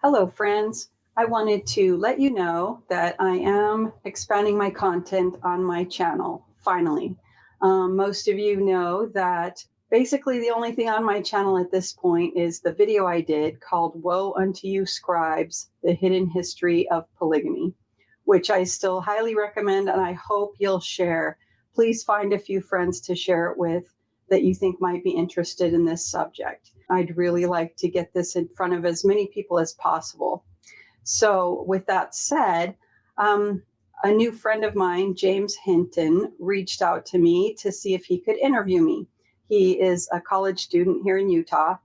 Hello, friends. I wanted to let you know that I am expanding my content on my channel, finally. Most of you know that basically the only thing on my channel at this point is the video I did called Woe Unto You, Scribes, The Hidden History of Polygamy, which I still highly recommend and I hope you'll share. Please find a few friends to share it with that you think might be interested in this subject. I'd really like to get this in front of as many people as possible. So, with that said, a new friend of mine, James Hinton, reached out to me to see if he could interview me. He is a college student here in Utah,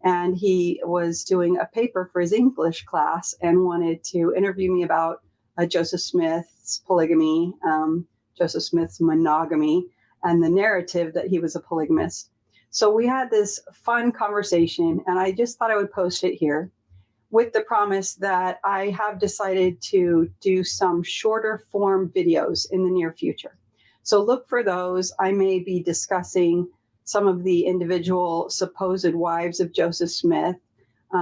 and he was doing a paper for his English class and wanted to interview me about Joseph Smith's polygamy, Joseph Smith's monogamy, and the narrative that he was a polygamist. So we had this fun conversation, and I just thought I would post it here with the promise that I have decided to do some shorter form videos in the near future. So look for those. I may be discussing some of the individual supposed wives of Joseph Smith.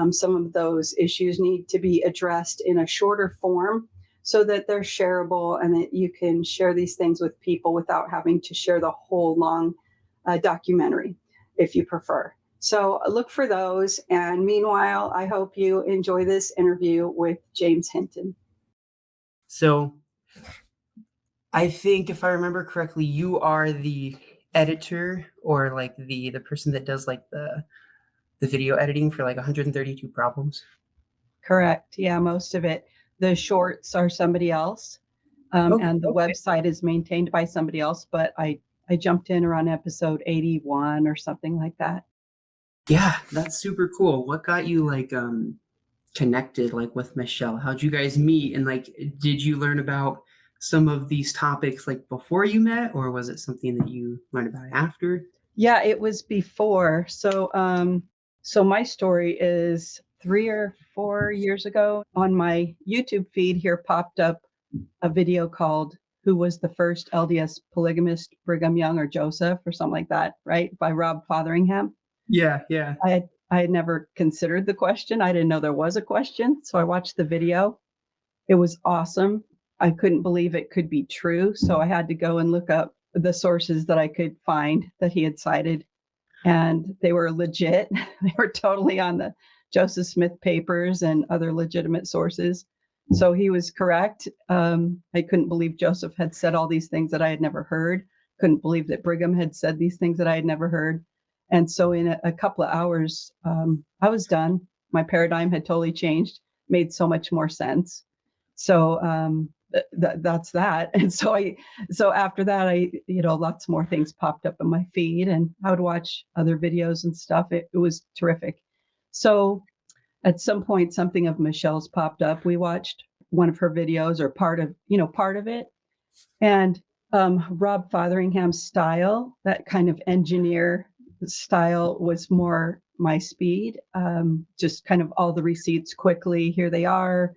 Some of those issues need to be addressed in a shorter form so that they're shareable and that you can share these things with people without having to share the whole long documentary, if you prefer. So look for those. And meanwhile, I hope you enjoy this interview with James Hinton. So I think if I remember correctly, you are the editor or like the person that does like the video editing for like 132 Problems. Correct. Yeah, most of it. The shorts are somebody else. And the website is maintained by somebody else, but I jumped in around episode 81 or something like that. Yeah, that's super cool. What got you like connected like with Michelle? How'd you guys meet? And like, did you learn about some of these topics like before you met, or was it something that you learned about after? Yeah, it was before. So my story is 3 or 4 years ago on my YouTube feed here popped up a video called Who Was the First LDS Polygamist, Brigham Young or Joseph or something like that, right? By Rob Fotheringham. Yeah. I had never considered the question. I didn't know there was a question. So I watched the video. It was awesome. I couldn't believe it could be true. So I had to go and look up the sources that I could find that he had cited. And they were legit. They were totally on the Joseph Smith papers and other legitimate sources. So he was correct. I couldn't believe Joseph had said all these things that I had never heard. Couldn't believe that Brigham had said these things that I had never heard. And so in a couple of hours, I was done. My paradigm had totally changed, made so much more sense. So that's that. And so after that, lots more things popped up in my feed and I would watch other videos and stuff. It was terrific. So at some point, something of Michelle's popped up. We watched one of her videos or part of it. And Rob Fotheringham's style, that kind of engineer style was more my speed. Just kind of all the receipts quickly. Here they are.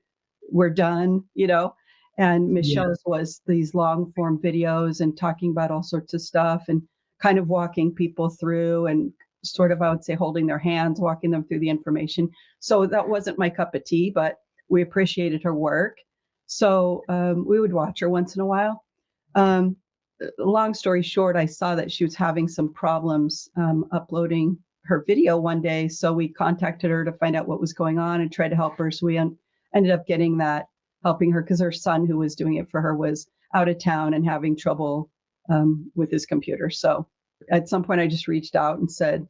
We're done, And Michelle's was these long form videos and talking about all sorts of stuff and kind of walking people through and sort of, I would say, holding their hands, walking them through the information. So that wasn't my cup of tea, but we appreciated her work. So we would watch her once in a while. Long story short, I saw that she was having some problems uploading her video one day. So we contacted her to find out what was going on and try to help her. So we ended up getting that, helping her because her son who was doing it for her was out of town and having trouble with his computer. So at some point I just reached out and said,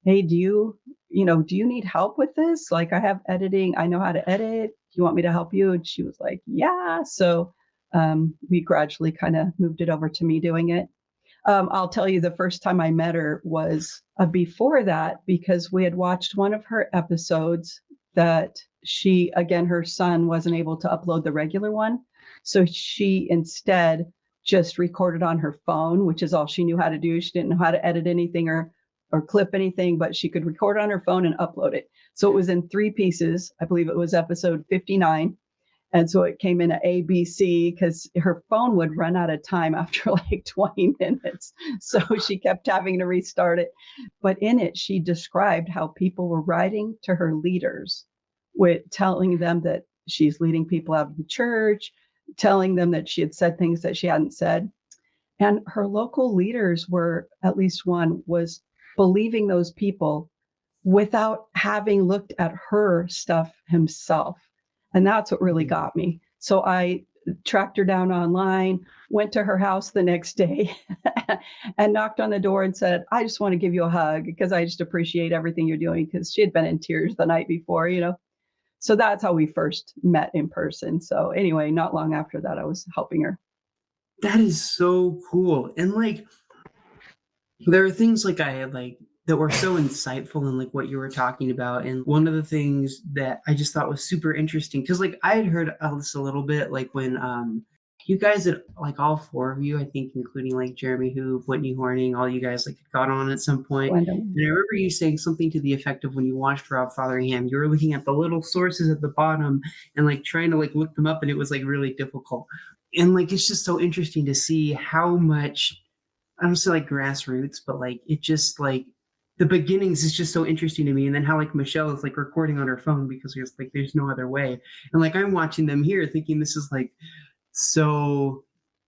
hey, do you need help with this? Like I have editing, I know how to edit. Do you want me to help you? And she was like, yeah. So we gradually kind of moved it over to me doing it. I'll tell you the first time I met her was before that, because we had watched one of her episodes that her son wasn't able to upload the regular one. So she instead just recorded on her phone, which is all she knew how to do. She didn't know how to edit anything or clip anything, but she could record on her phone and upload it. So it was in 3 pieces. I believe it was episode 59. And so it came in at ABC because her phone would run out of time after like 20 minutes. So she kept having to restart it. But in it, she described how people were writing to her leaders with telling them that she's leading people out of the church, telling them that she had said things that she hadn't said. And her local leaders were, at least one, was believing those people without having looked at her stuff himself. And that's what really got me. So I tracked her down online, went to her house the next day and knocked on the door and said, I just want to give you a hug because I just appreciate everything you're doing, because she had been in tears the night before, you know. So that's how we first met in person. So anyway, not long after that, I was helping her. That is so cool. And like, there are things like I like that were so insightful in like what you were talking about. And one of the things that I just thought was super interesting, because like I had heard this a little bit, like when you guys had, like all four of you, I think, including like Jeremy Hoop, Whitney Horning, all you guys like got on at some point. Gwendolyn. And I remember you saying something to the effect of when you watched Rob Fotheringham, you were looking at the little sources at the bottom and like trying to like look them up, and it was like really difficult. And like it's just so interesting to see how much, I don't say like grassroots, but like it just like the beginnings is just so interesting to me. And then how like Michelle is like recording on her phone because there's no other way. And like I'm watching them here thinking this is like so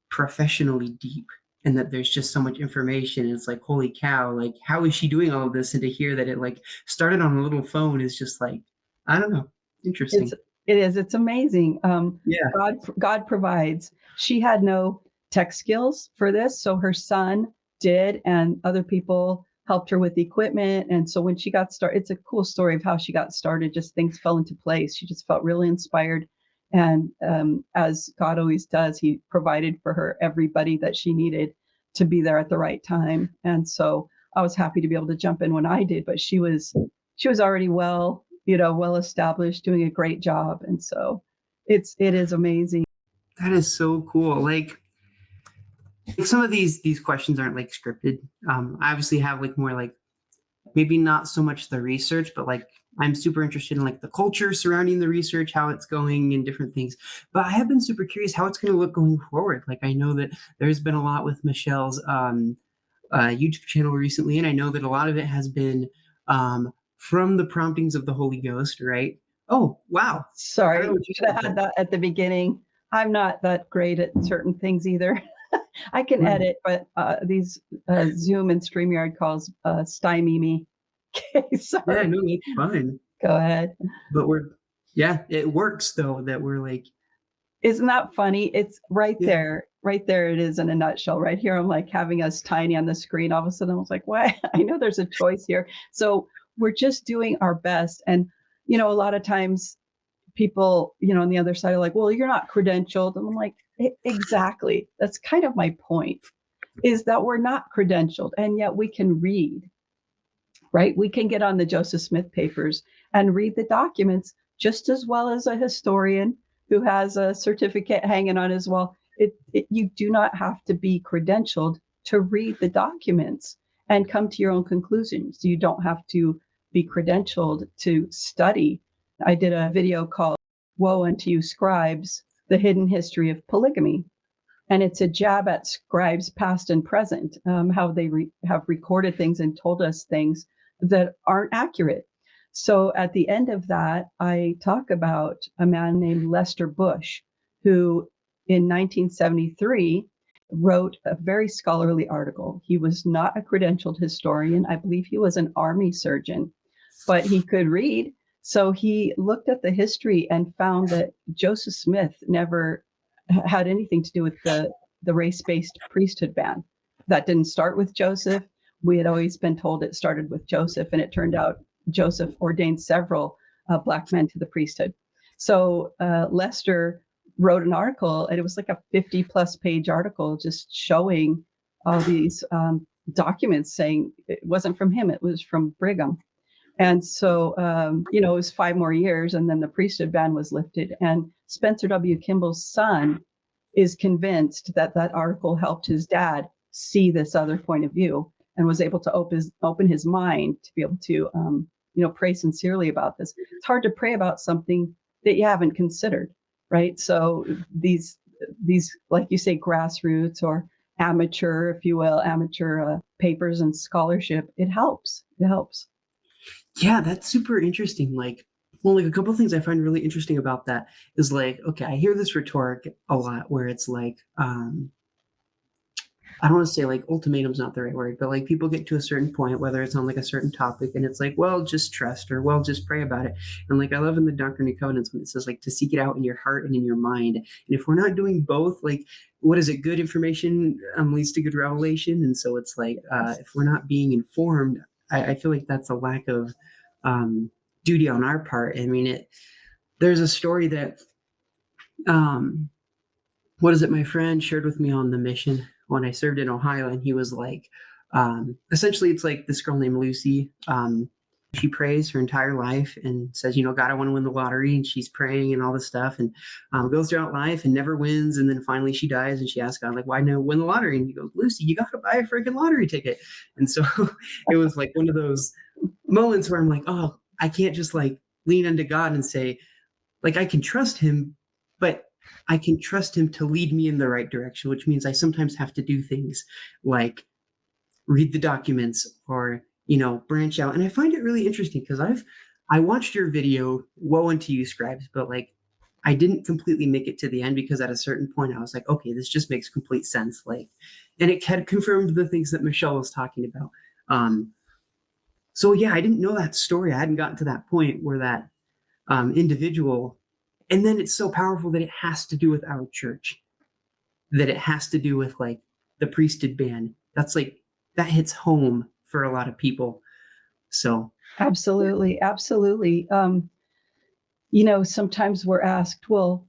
professionally deep, and that there's just so much information. It's like, holy cow, like how is she doing all of this? And to hear that it like started on a little phone is just like, I don't know, interesting. It's amazing. Yeah. God provides. She had no tech skills for this, so her son did, and other people helped her with the equipment. And so when she got started, it's a cool story of how she got started. Just things fell into place. She just felt really inspired, and as God always does, He provided for her everybody that she needed to be there at the right time. And so I was happy to be able to jump in when I did, but she was already well established, doing a great job. And so it is amazing. That is so cool. Like some of these questions aren't like scripted. I obviously have like more like maybe not so much the research, but like I'm super interested in like the culture surrounding the research, how it's going and different things. But I have been super curious how it's going to look going forward. Like I know that there's been a lot with Michelle's YouTube channel recently, and I know that a lot of it has been from the promptings of the Holy Ghost, right? Oh, wow. Sorry, should have had that at the beginning. I'm not that great at certain things either. I can edit, but these Zoom and StreamYard calls stymie me. Okay, sorry. Yeah, no, it's fine. Go ahead. But it works though that we're like. Isn't that funny? It's right there. Right there it is in a nutshell. Right here, I'm like having us tiny on the screen. All of a sudden, I was like, why? I know there's a choice here. So we're just doing our best. And, a lot of times people, on the other side are like, well, you're not credentialed. And I'm like, exactly. That's kind of my point, is that we're not credentialed, and yet we can read, right? We can get on the Joseph Smith papers and read the documents just as well as a historian who has a certificate hanging on his wall. You do not have to be credentialed to read the documents and come to your own conclusions. You don't have to be credentialed to study. I did a video called Woe Unto You, Scribes, The Hidden History of Polygamy. And it's a jab at scribes past and present, how they have recorded things and told us things that aren't accurate. So at the end of that, I talk about a man named Lester Bush, who in 1973 wrote a very scholarly article. He was not a credentialed historian. I believe he was an army surgeon, but he could read. So he looked at the history and found that Joseph Smith never had anything to do with the race-based priesthood ban. That didn't start with Joseph. We had always been told it started with Joseph, and it turned out Joseph ordained several Black men to the priesthood. So Lester wrote an article, and it was like a 50-plus page article just showing all these documents saying it wasn't from him, it was from Brigham. And so, it was 5 more years, and then the priesthood ban was lifted. And Spencer W. Kimball's son is convinced that that article helped his dad see this other point of view, and was able to open his mind to be able to, pray sincerely about this. It's hard to pray about something that you haven't considered, right? So these, like you say, grassroots or amateur, if you will, papers and scholarship, it helps. It helps. Yeah, that's super interesting. Like, Well, like a couple of things I find really interesting about that is like, okay, I hear this rhetoric a lot where it's like, I don't want to say like ultimatum's not the right word, but like people get to a certain point, whether it's on like a certain topic, and it's like, well, just trust or well, just pray about it. And like I love in the Doctrine and Covenants when it says like to seek it out in your heart and in your mind. And if we're not doing both, like what is it? Good information leads to good revelation. And so it's like if we're not being informed, I feel like that's a lack of duty on our part. I mean, there's a story that what is it? My friend shared with me on the mission when I served in Ohio, and he was like, essentially, it's like this girl named Lucy. She prays her entire life and says, God, I want to win the lottery. And she's praying and all this stuff and goes throughout life and never wins. And then finally she dies and she asks God, like, why no win the lottery? And he goes, Lucy, you got to buy a freaking lottery ticket. And so it was like one of those moments where I'm like, oh, I can't just like lean into God and say, like, I can trust him, but I can trust him to lead me in the right direction, which means I sometimes have to do things like read the documents or, branch out. And I find it really interesting because I watched your video, Woe unto you, Scribes, but like I didn't completely make it to the end because at a certain point I was like, okay, this just makes complete sense. Like, and it had confirmed the things that Michelle was talking about. So yeah, I didn't know that story. I hadn't gotten to that point where that individual. And then it's so powerful that it has to do with our church, that it has to do with like the priesthood ban. That's like, that hits home for a lot of people. So. Absolutely. Absolutely. Sometimes we're asked, well,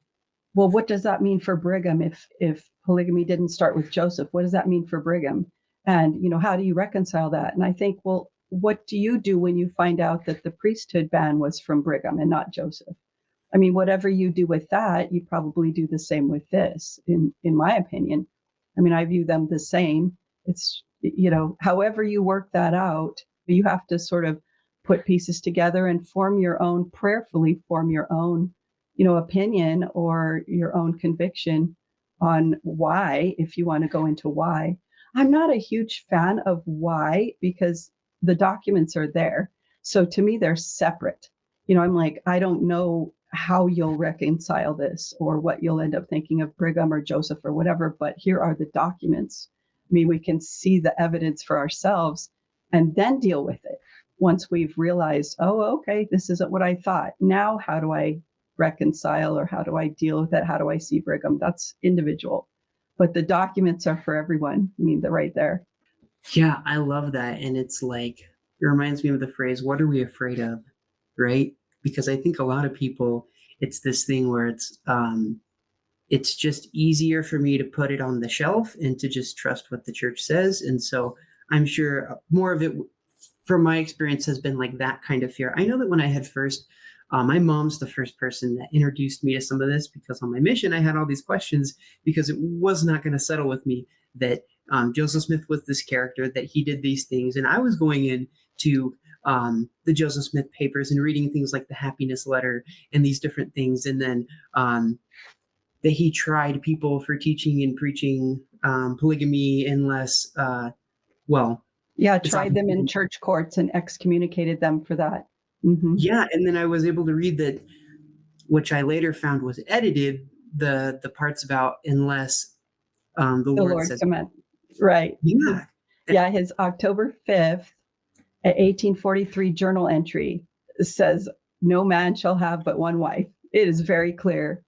what does that mean for Brigham? If polygamy didn't start with Joseph, what does that mean for Brigham? And, how do you reconcile that? And I think, well, what do you do when you find out that the priesthood ban was from Brigham and not Joseph? I mean, whatever you do with that, you probably do the same with this, in my opinion. I mean, I view them the same. It's, however you work that out, you have to sort of put pieces together and prayerfully form your own, opinion or your own conviction on why, if you want to go into why. I'm not a huge fan of why because the documents are there. So to me, they're separate. I'm like, I don't know how you'll reconcile this or what you'll end up thinking of Brigham or Joseph or whatever, but here are the documents. I mean, we can see the evidence for ourselves and then deal with it once we've realized, oh, okay, this isn't what I thought. Now, how do I reconcile or how do I deal with it? How do I see Brigham? That's individual, but the documents are for everyone. I mean, they're right there. Yeah, I love that. And it's like, it reminds me of the phrase, what are we afraid of? Right? Because I think a lot of people, it's this thing where it's just easier for me to put it on the shelf and to just trust what the church says. And so I'm sure more of it from my experience has been like that kind of fear. I know that when I had first, my mom's the first person that introduced me to some of this because on my mission, I had all these questions because it was not going to settle with me that Joseph Smith was this character, that he did these things. And I was going into the Joseph Smith papers and reading things like the Happiness Letter and these different things. And then that he tried people for teaching and preaching polygamy unless, tried them in church courts and excommunicated them for that. Mm-hmm. Yeah. And then I was able to read that, which I later found was edited, the parts about unless the Lord says. Command. Right. Yeah. Yeah. His October 5th, 1843 journal entry says, no man shall have but one wife. It is very clear.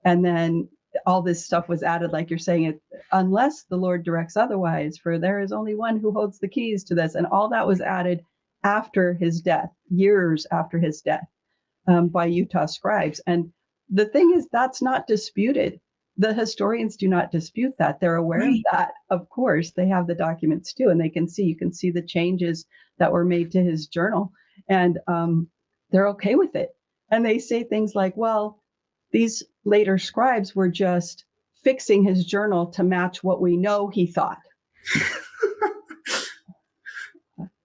And then all this stuff was added, like you're saying, unless the Lord directs otherwise, for there is only one who holds the keys to this. And all that was added after his death, years after his death, by Utah scribes. And the thing is, that's not disputed. The historians do not dispute that. They're aware of that. Of course, they have the documents too, and you can see the changes that were made to his journal, and they're okay with it. And they say things like, well, these later scribes were just fixing his journal to match what we know he thought.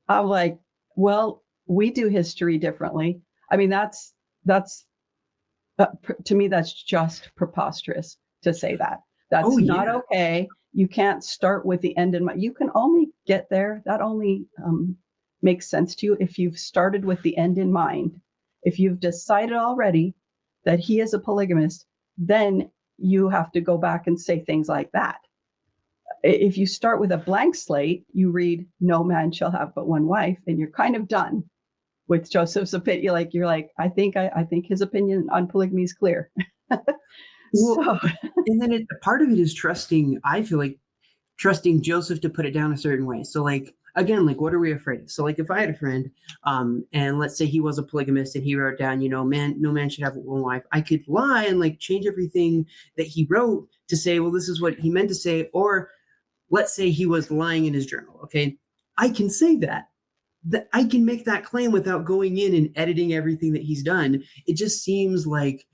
I'm like, well, we do history differently. I mean, that's to me, that's just preposterous to say that. That's not okay. You can't start with the end in mind. You can only get there. That only makes sense to you if you've started with the end in mind If you've decided already that he is a polygamist, then you have to go back and say things like that. If you start with a blank slate, you read, no man shall have but one wife, and you're kind of done with Joseph's opinion. You're like, I think his opinion on polygamy is clear. Well, and then part of it is trusting, I feel like, trusting Joseph to put it down a certain way. So like, again, like, what are we afraid of? So like, if I had a friend, and let's say he was a polygamist and he wrote down, no man should have one wife, I could lie and like change everything that he wrote to say, well, this is what he meant to say. Or let's say he was lying in his journal. Okay. I can say that I can make that claim without going in and editing everything that he's done. It just seems like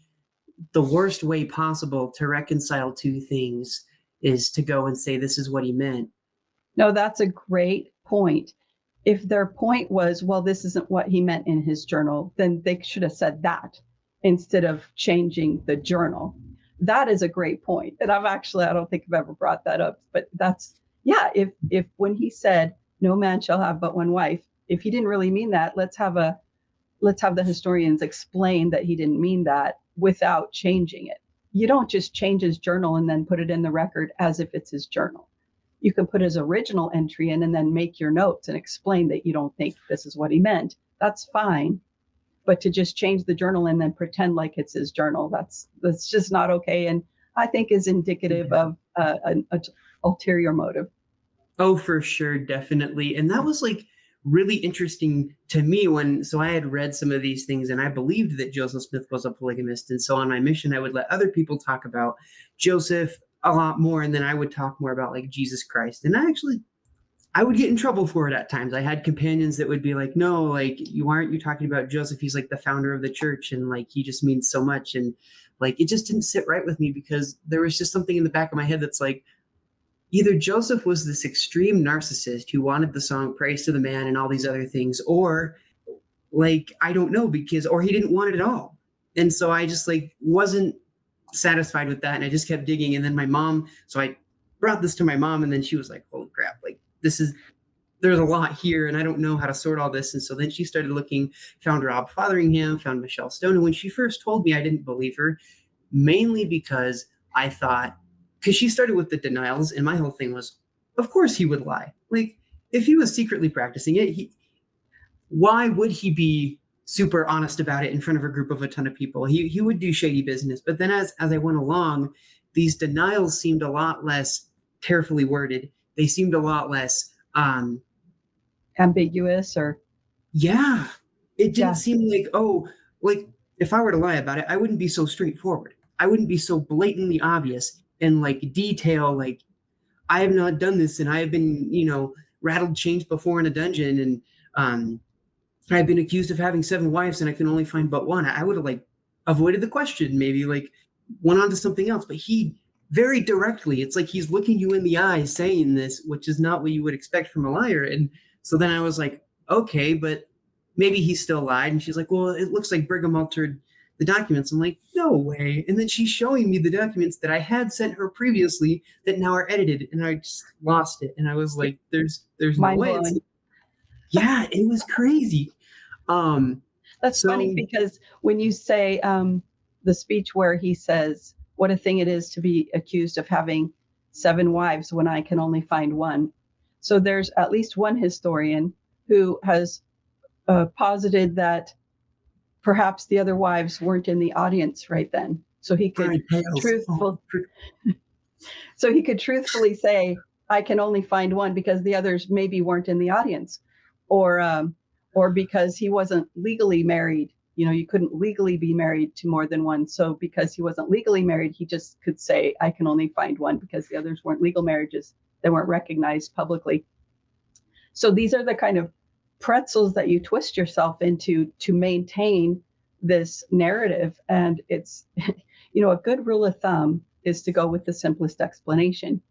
the worst way possible to reconcile two things is to go and say, this is what he meant. No, that's a great point. If their point was, well, this isn't what he meant in his journal, then they should have said that instead of changing the journal. That is a great point. And I don't think I've ever brought that up, but if when he said, no man shall have but one wife, if he didn't really mean that, let's have the historians explain that he didn't mean that without changing it. You don't just change his journal and then put it in the record as if it's his journal. You can put his original entry in and then make your notes and explain that you don't think this is what he meant. That's fine. But to just change the journal and then pretend like it's his journal, that's just not okay. And I think is indicative of an ulterior motive. Oh, for sure. Definitely. And that was like really interesting to me so I had read some of these things and I believed that Joseph Smith was a polygamist. And so on my mission, I would let other people talk about Joseph a lot more. And then I would talk more about like Jesus Christ. And I would get in trouble for it at times. I had companions that would be like, no, like, aren't you talking about Joseph? He's like the founder of the church. And like, he just means so much. And like, it just didn't sit right with me because there was just something in the back of my head that's like, either Joseph was this extreme narcissist who wanted the song Praise to the Man and all these other things, or like, I don't know, or he didn't want it at all. And so I just like wasn't satisfied with that. And I just kept digging. And then so I brought this to my mom and then she was like, holy crap, like there's a lot here and I don't know how to sort all this. And so then she started looking, found Rob Fotheringham, found Michelle Stone. And when she first told me, I didn't believe her, mainly because I thought, because she started with the denials and my whole thing was, of course he would lie. Like if he was secretly practicing it, why would he be super honest about it in front of a ton of people? He would do shady business. But then as I went along, these denials seemed a lot less carefully worded. They seemed a lot less ambiguous it didn't seem like, like if I were to lie about it, I wouldn't be so straightforward. I wouldn't be so blatantly obvious and like detail, like I have not done this and I have been, rattled chains before in a dungeon and I've been accused of having 7 wives and I can only find but one. I would have like avoided the question, maybe like went on to something else, but he very directly, it's like he's looking you in the eye saying this, which is not what you would expect from a liar. And so then I was like, okay, but maybe he still lied. And she's like, well, it looks like Brigham altered the documents. I'm like, no way. And then she's showing me the documents that I had sent her previously that now are edited. And I just lost it. And I was like, there's no way. Yeah, it was crazy. That's funny because when you say the speech where he says, what a thing it is to be accused of having 7 wives when I can only find one. So there's at least one historian who has posited that perhaps the other wives weren't in the audience right then. So he could truthfully say, I can only find one because the others maybe weren't in the audience, or because he wasn't legally married. You couldn't legally be married to more than one. So because he wasn't legally married, he just could say, I can only find one because the others weren't legal marriages. They weren't recognized publicly. So these are the kind of pretzels that you twist yourself into to maintain this narrative. And it's, a good rule of thumb is to go with the simplest explanation.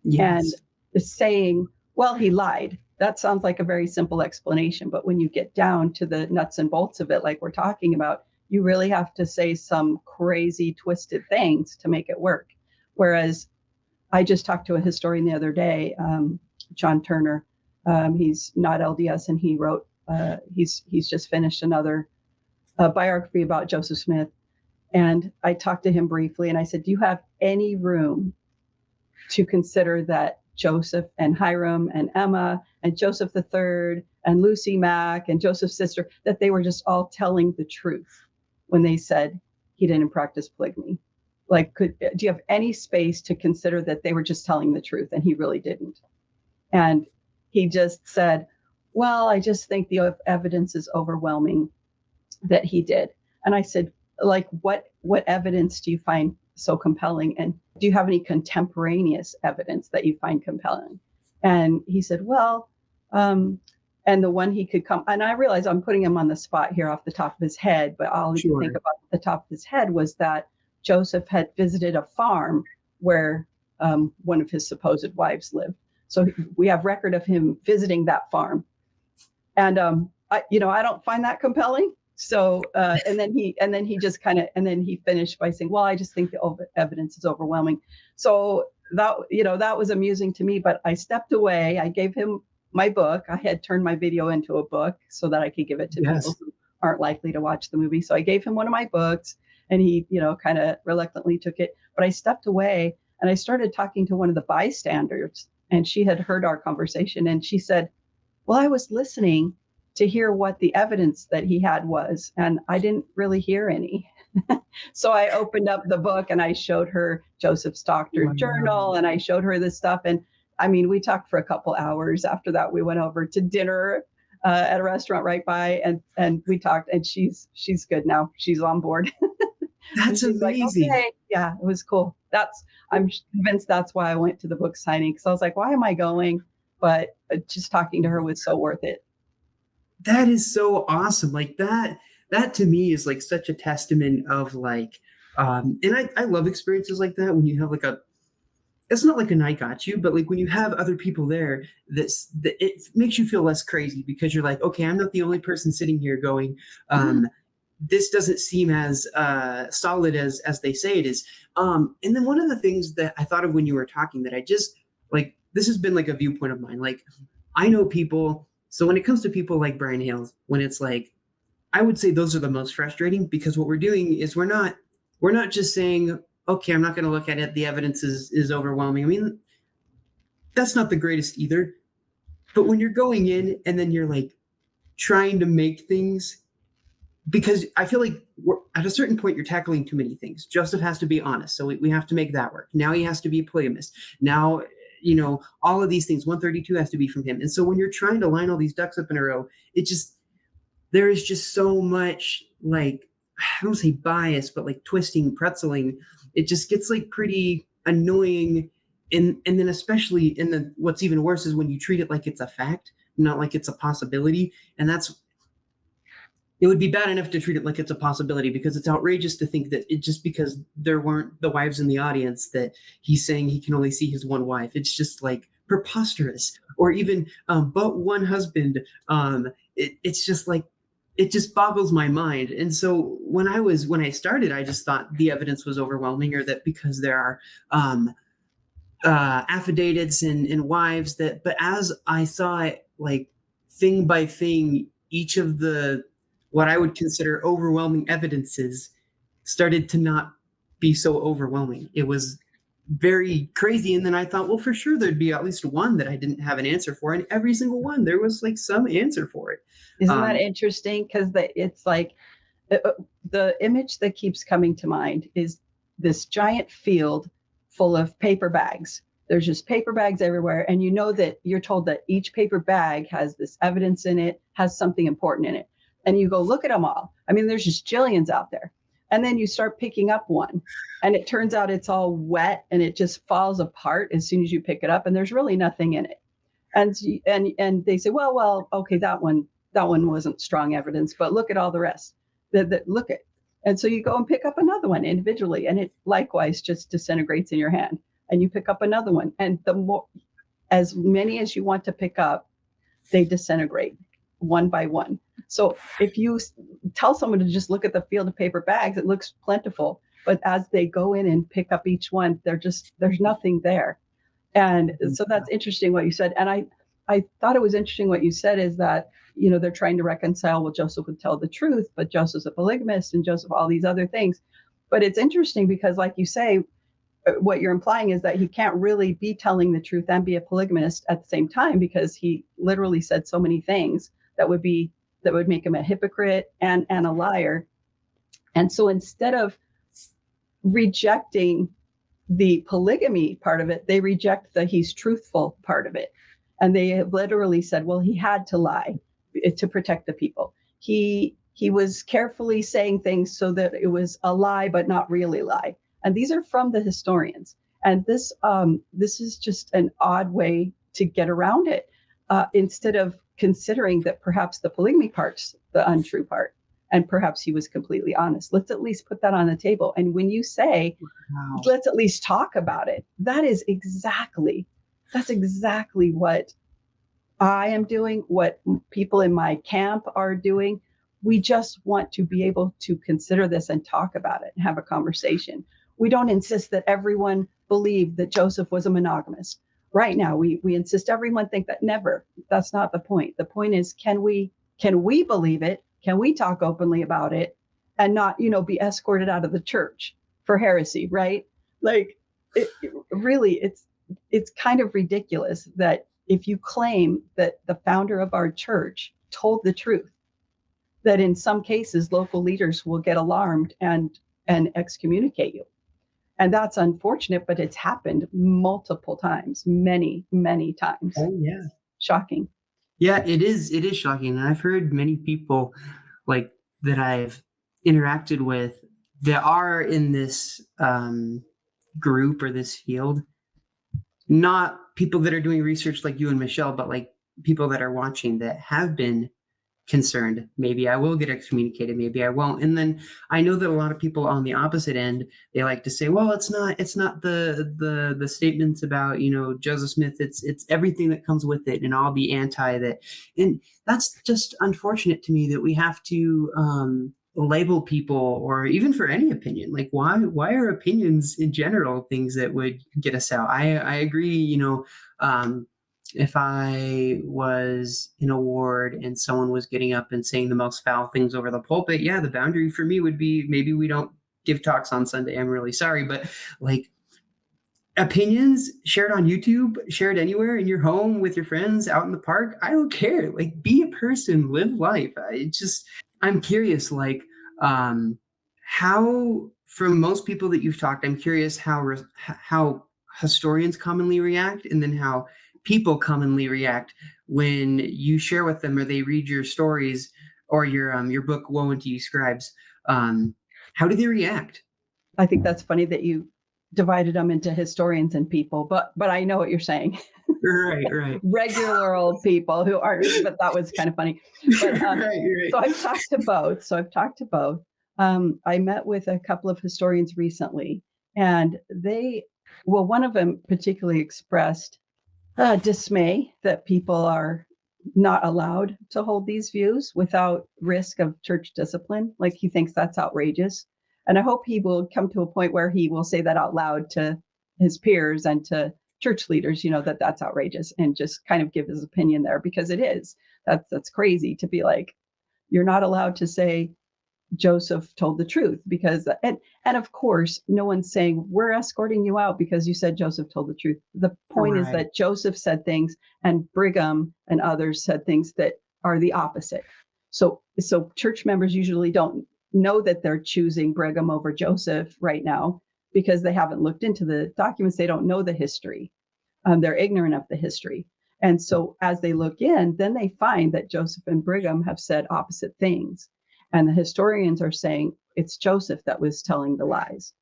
Yes. And saying, well, he lied. That sounds like a very simple explanation. But when you get down to the nuts and bolts of it, like we're talking about, you really have to say some crazy twisted things to make it work. Whereas I just talked to a historian the other day, John Turner. He's not LDS and he wrote, he's just finished another a biography about Joseph Smith. And I talked to him briefly and I said, do you have any room to consider that Joseph and Hiram and Emma and Joseph the Third and Lucy Mack and Joseph's sister, that they were just all telling the truth when they said he didn't practice polygamy? Like, do you have any space to consider that they were just telling the truth and he really didn't? And he just said, well, I just think the evidence is overwhelming that he did. And I said, like, what evidence do you find so compelling? And do you have any contemporaneous evidence that you find compelling? And he said, well, and the one he could come, and I realize I'm putting him on the spot here off the top of his head, but all he could think about at the top of his head was that Joseph had visited a farm where one of his supposed wives lived. So we have record of him visiting that farm. And I don't find that compelling. So and then he just kind of, and then he finished by saying, well, I just think the evidence is overwhelming. So that was amusing to me, but I stepped away. I gave him my book. I had turned my video into a book so that I could give it to people who aren't likely to watch the movie. So I gave him one of my books and he, kind of reluctantly took it, but I stepped away and I started talking to one of the bystanders and she had heard our conversation and she said, well, I was listening to hear what the evidence that he had was, and I didn't really hear any. So I opened up the book and I showed her Joseph's doctor's journal and I showed her this stuff. And I mean, we talked for a couple hours. After that, we went over to dinner at a restaurant right by and we talked and she's good now. She's on board. That's amazing. Like, okay. Yeah, it was cool. I'm convinced that's why I went to the book signing, because I was like, why am I going? But just talking to her was so worth it. That is so awesome. Like that to me is like such a testament of like, and I love experiences like that when you have like it's not like a night got you, but like when you have other people there, that it makes you feel less crazy because you're like, okay, I'm not the only person sitting here going, this doesn't seem as solid as they say it is. And then one of the things that I thought of when you were talking that I just like, this has been like a viewpoint of mine. Like I know people. So when it comes to people like Brian Hales, when it's like, I would say those are the most frustrating because what we're doing is we're not just saying, okay, I'm not going to look at it. The evidence is overwhelming. I mean, that's not the greatest either. But when you're going in and then you're like trying to make things, because I feel like at a certain point, you're tackling too many things. Joseph has to be honest. So we have to make that work. Now he has to be a polygamist. Now, all of these things, 132 has to be from him. And so when you're trying to line all these ducks up in a row, there is just so much like, I don't say bias, but like twisting, pretzeling. It just gets like pretty annoying. And then especially what's even worse is when you treat it like it's a fact, not like it's a possibility. And it would be bad enough to treat it like it's a possibility because it's outrageous to think that it just because there weren't the wives in the audience that he's saying he can only see his one wife. It's just like preposterous. Or even but one husband. It's just like, it just boggles my mind. And so when I started, I just thought the evidence was overwhelming, or that because there are affidavits and wives but as I saw it like thing by thing, each of what I would consider overwhelming evidences started to not be so overwhelming. It was very crazy. And then I thought, well, for sure, there'd be at least one that I didn't have an answer for. And every single one, there was like some answer for it. Isn't that interesting? Because it's like the image that keeps coming to mind is this giant field full of paper bags. There's just paper bags everywhere. And that you're told that each paper bag has this evidence in it, has something important in it. And you go look at them all. I mean, there's just jillions out there. And then you start picking up one and it turns out it's all wet and it just falls apart as soon as you pick it up. And there's really nothing in it. And they say, well, okay, that one wasn't strong evidence, but look at all the rest. Look at. And so you go and pick up another one individually and it likewise just disintegrates in your hand. And you pick up another one. And as many as you want to pick up, they disintegrate one by one. So if you tell someone to just look at the field of paper bags, it looks plentiful. But as they go in and pick up each one, there's nothing there. And so that's interesting what you said. And I thought it was interesting what you said is that they're trying to reconcile, well, Joseph would tell the truth, but Joseph's a polygamist and Joseph, all these other things. But it's interesting because, like you say, what you're implying is that he can't really be telling the truth and be a polygamist at the same time, because he literally said so many things that would make him a hypocrite and a liar. And so instead of rejecting the polygamy part of it, they reject the he's truthful part of it. And they have literally said, well, he had to lie to protect the people. He was carefully saying things so that it was a lie, but not really lie. And these are from the historians. And this is just an odd way to get around it, instead of considering that perhaps the polygamy part's the untrue part, and perhaps he was completely honest. Let's at least put that on the table. And when you say, wow, let's at least talk about it, that's exactly what I am doing, what people in my camp are doing. We just want to be able to consider this and talk about it and have a conversation. We don't insist that everyone believe that Joseph was a monogamist. Right now, we insist everyone think that. Never. That's not the point. The point is, can we believe it? Can we talk openly about it and not, be escorted out of the church for heresy, right? Like, it's kind of ridiculous that if you claim that the founder of our church told the truth, that in some cases local leaders will get alarmed and excommunicate you. And that's unfortunate, but it's happened multiple times, many, many times. Oh, yeah. Shocking. Yeah, it is shocking. And I've heard many people like that I've interacted with that are in this group or this field, not people that are doing research like you and Michelle, but like people that are watching that have been concerned. Maybe I will get excommunicated, maybe I won't. And then I know that a lot of people on the opposite end, they like to say, well, it's not the statements about, Joseph Smith, it's everything that comes with it, and I'll be anti that. And that's just unfortunate to me that we have to label people, or even for any opinion. Like, why are opinions in general things that would get us out? I agree, if I was in a ward and someone was getting up and saying the most foul things over the pulpit, yeah, the boundary for me would be, maybe we don't give talks on Sunday. I'm really sorry. But like, opinions shared on YouTube, shared anywhere in your home with your friends, out in the park, I don't care. Like, be a person, live life. I'm curious, like, how, from most people that you've talked, I'm curious how historians commonly react, and then how people commonly react when you share with them, or they read your stories or your book, Woe Unto You, Scribes. How do they react? I think that's funny that you divided them into historians and people, but I know what you're saying. Right. Regular old people who aren't, but that was kind of funny. But, right. So I've talked to both. I met with a couple of historians recently, and one of them particularly expressed dismay that people are not allowed to hold these views without risk of church discipline. Like, he thinks that's outrageous. And I hope he will come to a point where he will say that out loud to his peers and to church leaders, that that's outrageous, and just kind of give his opinion there, because it is. That's crazy to be like, you're not allowed to say Joseph told the truth, because, and of course, no one's saying we're escorting you out because you said Joseph told the truth. The point is that Joseph said things, and Brigham and others said things that are the opposite. So church members usually don't know that they're choosing Brigham over Joseph right now, because they haven't looked into the documents. They don't know the history. They're ignorant of the history. And so as they look in, then they find that Joseph and Brigham have said opposite things. And the historians are saying it's Joseph that was telling the lies.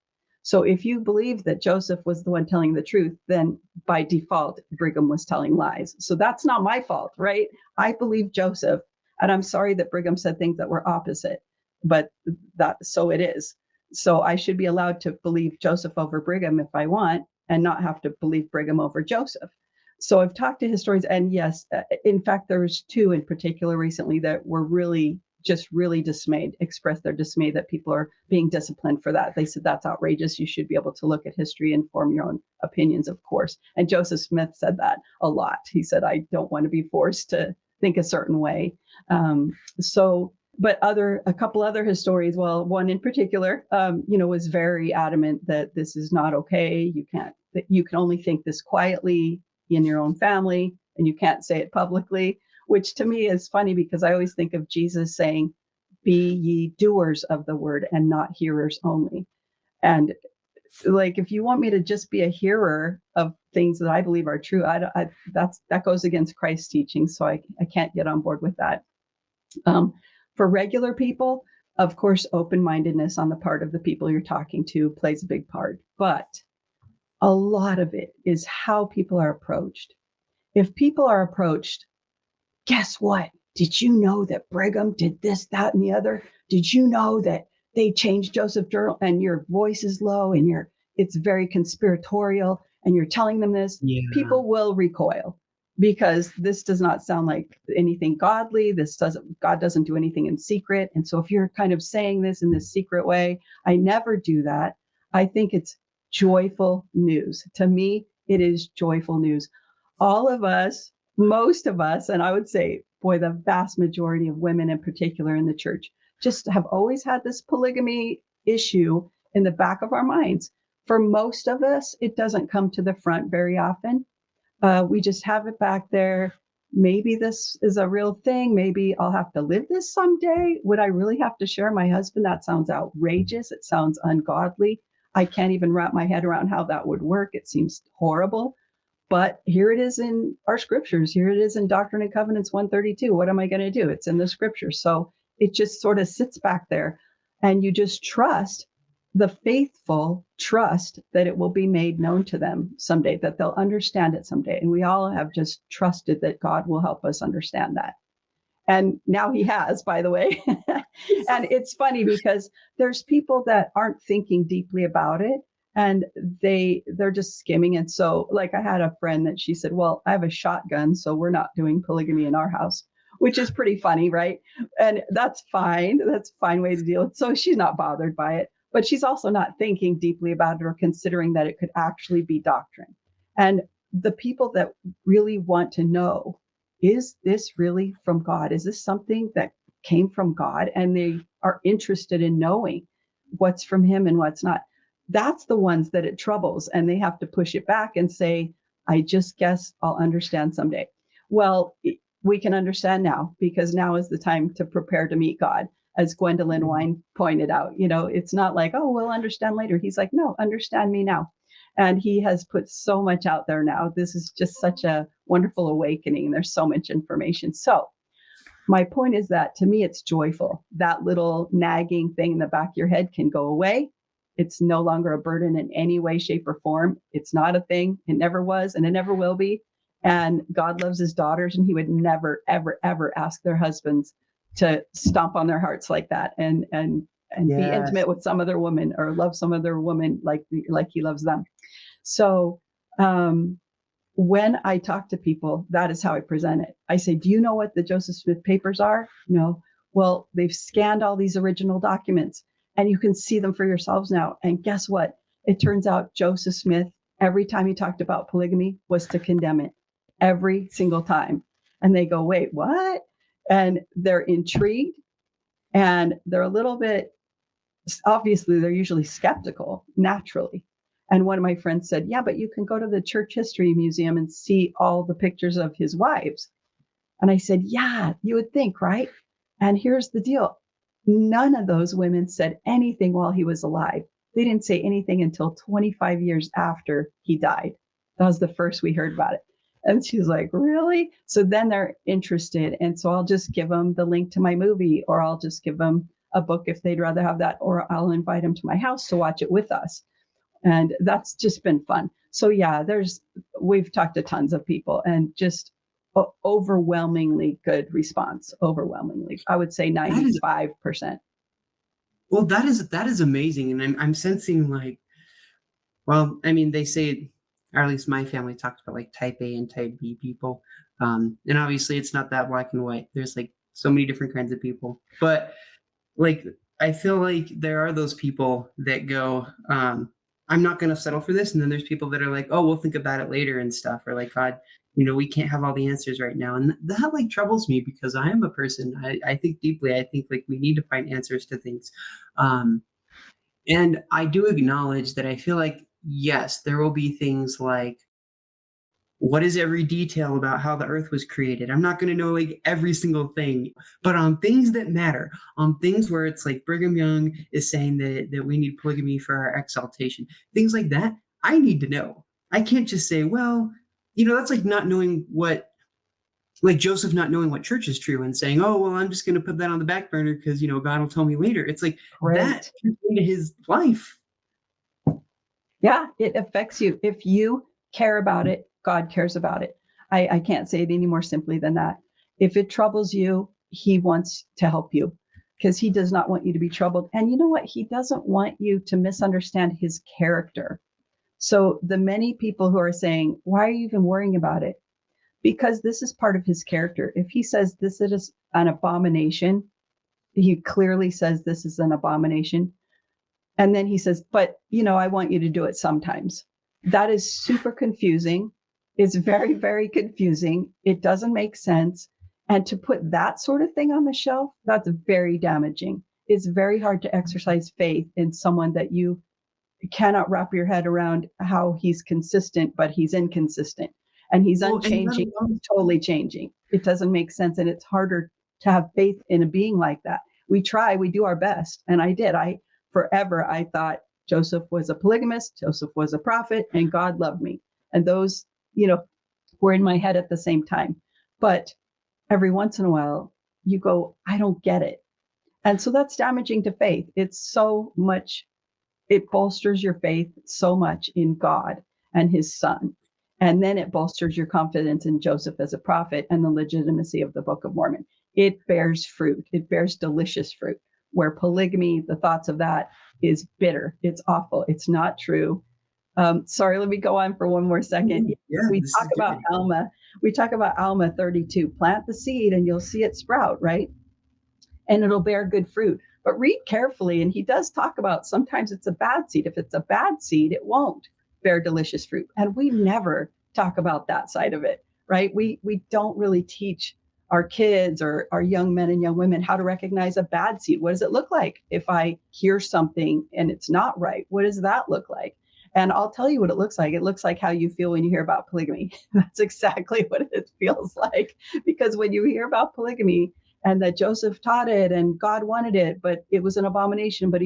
So if you believe that Joseph was the one telling the truth, then by default, Brigham was telling lies. So that's not my fault, right? I believe Joseph, and I'm sorry that Brigham said things that were opposite, but so it is. So I should be allowed to believe Joseph over Brigham if I want, and not have to believe Brigham over Joseph. So I've talked to historians, and yes, in fact, there was two in particular recently that were really dismayed, expressed their dismay that people are being disciplined for that. They said, that's outrageous. You should be able to look at history and form your own opinions, of course. And Joseph Smith said that a lot. He said, I don't want to be forced to think a certain way. But a couple other historians, well, one in particular, was very adamant that this is not okay. That you can only think this quietly in your own family, and you can't say it publicly, which to me is funny because I always think of Jesus saying, "Be ye doers of the word and not hearers only." And like, if you want me to just be a hearer of things that I believe are true, that goes against Christ's teaching. So I can't get on board with that. For regular people, of course, open-mindedness on the part of the people you're talking to plays a big part, but a lot of it is how people are approached. If people are approached, guess what? Did you know that Brigham did this, that, and the other? Did you know that they changed Joseph Journal? And your voice is low and it's very conspiratorial and you're telling them this, people will recoil because this does not sound like anything godly. God doesn't do anything in secret. And so if you're kind of saying this in this secret way, I never do that. I think it's joyful news. To me, it is joyful news. All of us, most of us, and I would say, boy, the vast majority of women in particular in the church just have always had this polygamy issue in the back of our minds. For most of us, it doesn't come to the front very often. We just have it back there. Maybe this is a real thing. Maybe I'll have to live this someday. Would I really have to share my husband? That sounds outrageous. It sounds ungodly. I can't even wrap my head around how that would work. It seems horrible. But here it is in our scriptures. Here it is in Doctrine and Covenants 132. What am I going to do? It's in the scriptures. So it just sort of sits back there. And you just trust, the faithful trust that it will be made known to them someday, that they'll understand it someday. And we all have just trusted that God will help us understand that. And now he has, by the way. And it's funny because there's people that aren't thinking deeply about it. And they're just skimming. And so, like, I had a friend that she said, well, I have a shotgun, so we're not doing polygamy in our house, which is pretty funny, right? And that's fine. That's a fine way to deal with it. So she's not bothered by it, but she's also not thinking deeply about it or considering that it could actually be doctrine. And the people that really want to know, is this really from God? Is this something that came from God? And they are interested in knowing what's from him and what's not. That's the ones that it troubles, and they have to push it back and say, I just guess I'll understand someday. Well, we can understand now, because now is the time to prepare to meet God. As Gwendolyn Wine pointed out, it's not like, oh, we'll understand later. He's like, no, understand me now. And he has put so much out there now. This is just such a wonderful awakening. There's so much information. So my point is that to me, it's joyful. That little nagging thing in the back of your head can go away. It's no longer a burden in any way, shape, or form. It's not a thing. It never was, and it never will be. And God loves his daughters, and he would never, ever, ever ask their husbands to stomp on their hearts like that and be intimate with some other woman or love some other woman like he loves them. So when I talk to people, that is how I present it. I say, do you know what the Joseph Smith papers are? No. Well, they've scanned all these original documents, and you can see them for yourselves now. And guess what? It turns out Joseph Smith, every time he talked about polygamy, was to condemn it. Every single time. And they go, wait, what? And they're intrigued. And they're a little bit, obviously, they're usually skeptical, naturally. And one of my friends said, yeah, but you can go to the Church History Museum and see all the pictures of his wives. And I said, yeah, you would think, right? And here's the deal. None of those women said anything while he was alive. They didn't say anything until 25 years after he died. That was the first we heard about it. And she's like, really? So then they're interested. And so I'll just give them the link to my movie, or I'll just give them a book if they'd rather have that, or I'll invite them to my house to watch it with us. And that's just been fun. So yeah, we've talked to tons of people, and just overwhelmingly good response. Overwhelmingly, I would say 95%. Well, that is amazing. And I'm sensing like, well, I mean, they say, or at least my family talks about like type A and type B people. And obviously it's not that black and white. There's like so many different kinds of people, but like, I feel like there are those people that go, I'm not going to settle for this. And then there's people that are like, oh, we'll think about it later and stuff. Or like, God, we can't have all the answers right now. And that like troubles me because I am a person. I think deeply. I think like we need to find answers to things. Um, and I do acknowledge that I feel like, yes, there will be things like, what is every detail about how the earth was created? I'm not going to know like every single thing, but on things that matter, on things where it's like Brigham Young is saying that we need polygamy for our exaltation, things like that, I need to know. I can't just say, well, that's like not knowing what, like Joseph not knowing what church is true and saying, oh, well, I'm just going to put that on the back burner because, God will tell me later. It's like that Great. into his life. Yeah, it affects you. If you care about it, God cares about it. I can't say it any more simply than that. If it troubles you, he wants to help you because he does not want you to be troubled. And you know what? He doesn't want you to misunderstand his character. So the many people who are saying, why are you even worrying about it? Because this is part of his character. If he says this is an abomination, he clearly says this is an abomination. And then he says, but, I want you to do it sometimes. That is super confusing. It's very, very confusing. It doesn't make sense. And to put that sort of thing on the shelf, that's very damaging. It's very hard to exercise faith in someone that you cannot wrap your head around how he's consistent, but he's inconsistent. And he's unchanging, he's totally changing. It doesn't make sense. And it's harder to have faith in a being like that. We try, we do our best. And I did. Forever, I thought Joseph was a polygamist, Joseph was a prophet, and God loved me. And those, were in my head at the same time. But every once in a while, you go, I don't get it. And so that's damaging to faith. It's so much, it bolsters your faith so much in God and his son. And then it bolsters your confidence in Joseph as a prophet and the legitimacy of the Book of Mormon. It bears fruit. It bears delicious fruit. Where polygamy, the thoughts of that is bitter. It's awful. It's not true. Sorry, let me go on for one more second. Yeah, we talk about Alma. We talk about Alma 32. Plant the seed and you'll see it sprout, right? And it'll bear good fruit. But read carefully. And he does talk about sometimes it's a bad seed. If it's a bad seed, it won't bear delicious fruit. And we never talk about that side of it, right? We don't really teach our kids or our young men and young women how to recognize a bad seed. What does it look like if I hear something and it's not right? What does that look like? And I'll tell you what it looks like. It looks like how you feel when you hear about polygamy. That's exactly what it feels like. Because when you hear about polygamy and that Joseph taught it and God wanted it, but it was an abomination, but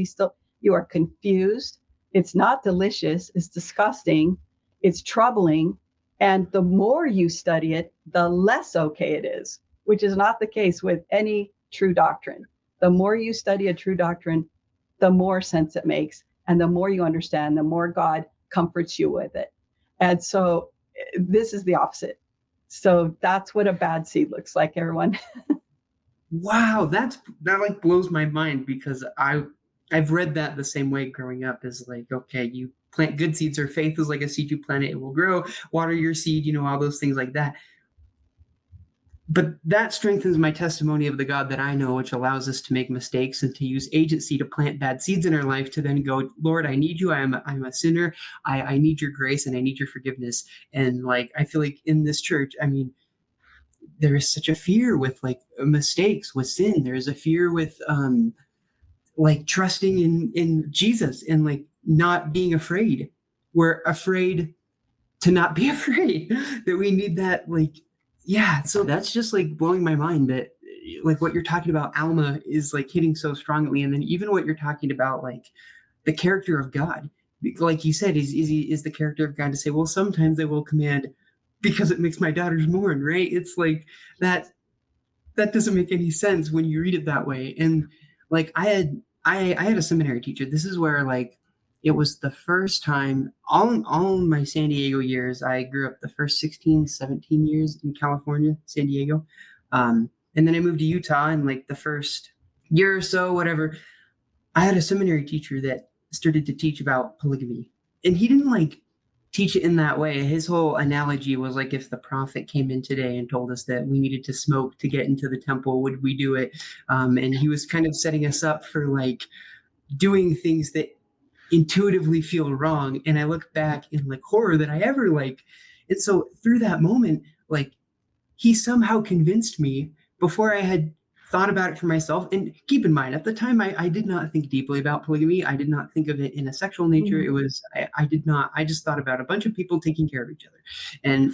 you are confused. It's not delicious. It's disgusting. It's troubling. And the more you study it, the less okay it is, which is not the case with any true doctrine. The more you study a true doctrine, the more sense it makes. And the more you understand, the more God comforts you with it. And so this is the opposite. So that's what a bad seed looks like, everyone. Wow, that like blows my mind because I've read that the same way growing up is like, okay, you plant good seeds or faith is like a seed you plant it will grow, water your seed, all those things like that. But that strengthens my testimony of the God that I know, which allows us to make mistakes and to use agency to plant bad seeds in our life to then go, Lord, I need you. I'm a sinner. I need your grace and I need your forgiveness. And like, I feel like in this church, there is such a fear with like mistakes, with sin. There is a fear with like trusting in Jesus and like not being afraid. We're afraid to not be afraid, that we need that like. Yeah, so that's just like blowing my mind that like what you're talking about, Alma, is like hitting so strongly. And then even what you're talking about, like the character of God, like you said, is the character of God to say, well, sometimes I will command because it makes my daughters mourn, right? It's like that doesn't make any sense when you read it that way. And like I had a seminary teacher. This is where like it was the first time all my San Diego years. I grew up the first 16, 17 years in California, San Diego. And then I moved to Utah, and like the first year or so, whatever, I had a seminary teacher that started to teach about polygamy. And he didn't like teach it in that way. His whole analogy was like, if the prophet came in today and told us that we needed to smoke to get into the temple, would we do it? And he was kind of setting us up for like doing things that intuitively feel wrong. And I look back in like horror that I ever like. And so through that moment, like he somehow convinced me before I had thought about it for myself. And keep in mind, at the time, I did not think deeply about polygamy. I did not think of it in a sexual nature. It was, I just thought about a bunch of people taking care of each other. And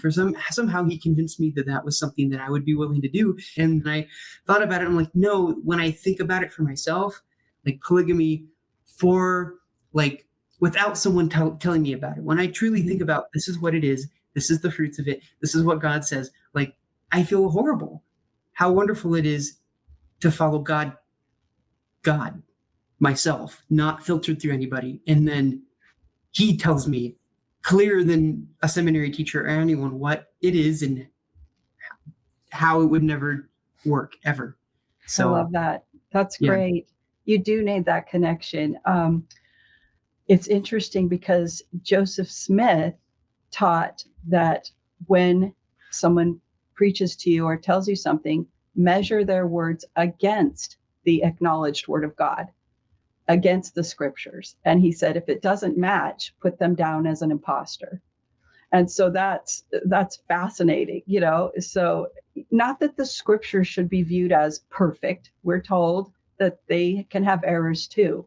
somehow he convinced me that that was something that I would be willing to do. And I thought about it. I'm like, no, when I think about it for myself, like polygamy for like, without someone telling me about it, when I truly think about this is what it is, this is the fruits of it, this is what God says, like, I feel horrible. How wonderful it is to follow God, myself, not filtered through anybody. And then he tells me clearer than a seminary teacher or anyone what it is and how it would never work ever. So I love that. That's yeah. great. You do need that connection. It's interesting because Joseph Smith taught that when someone preaches to you or tells you something, measure their words against the acknowledged word of God, against the scriptures. And he said, if it doesn't match, put them down as an imposter. And so that's fascinating, you know. So not that the scriptures should be viewed as perfect. We're told that they can have errors too.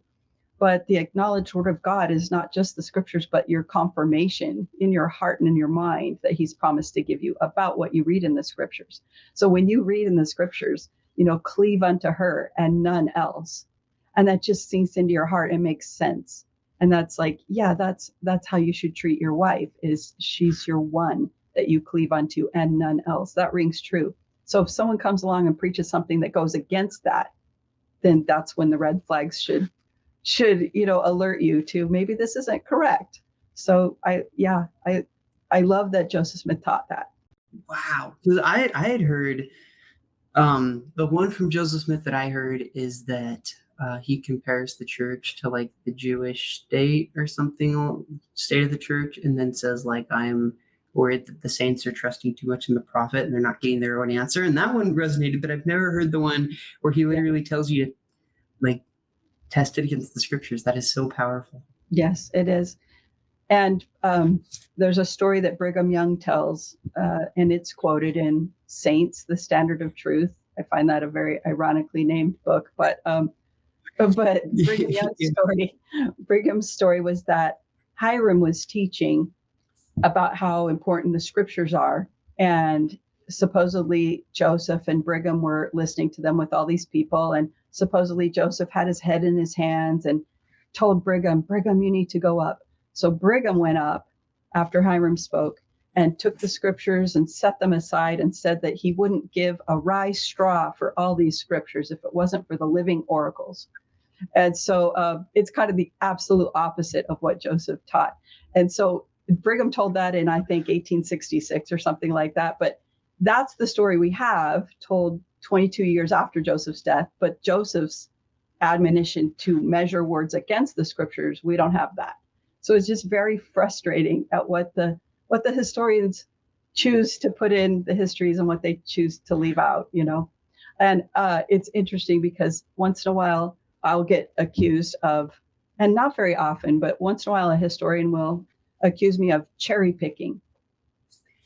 But the acknowledged word of God is not just the scriptures, but your confirmation in your heart and in your mind that he's promised to give you about what you read in the scriptures. So when you read in the scriptures, you know, cleave unto her and none else. And that just sinks into your heart and makes sense. And that's like, yeah, that's how you should treat your wife, is she's your one that you cleave unto and none else. That rings true. So if someone comes along and preaches something that goes against that, then that's when the red flags should alert you to maybe this isn't correct. So I love that Joseph Smith taught that. Wow. Because I had heard the one from Joseph Smith that I heard is that he compares the church to like the Jewish state or something, state of the church, and then says like, I'm worried that the saints are trusting too much in the prophet and they're not getting their own answer. And that one resonated, but I've never heard the one where he literally tells you to like test it against the scriptures. That is so powerful. Yes, it is. And there's a story that Brigham Young tells, and it's quoted in Saints, the Standard of Truth. I find that a very ironically named book, but Brigham Young's Brigham's story was that Hiram was teaching about how important the scriptures are, and supposedly Joseph and Brigham were listening to them with all these people, and supposedly Joseph had his head in his hands and told Brigham, you need to go up. So Brigham went up after Hiram spoke and took the scriptures and set them aside and said that he wouldn't give a rye straw for all these scriptures if it wasn't for the living oracles. And so it's kind of the absolute opposite of what Joseph taught. And so Brigham told that in, I think, 1866 or something like that. But that's the story we have told 22 years after Joseph's death. But Joseph's admonition to measure words against the scriptures, we don't have that. So it's just very frustrating at what the historians choose to put in the histories and what they choose to leave out, you know. And it's interesting because once in a while I'll get accused of, and not very often, but once in a while a historian will accuse me of cherry picking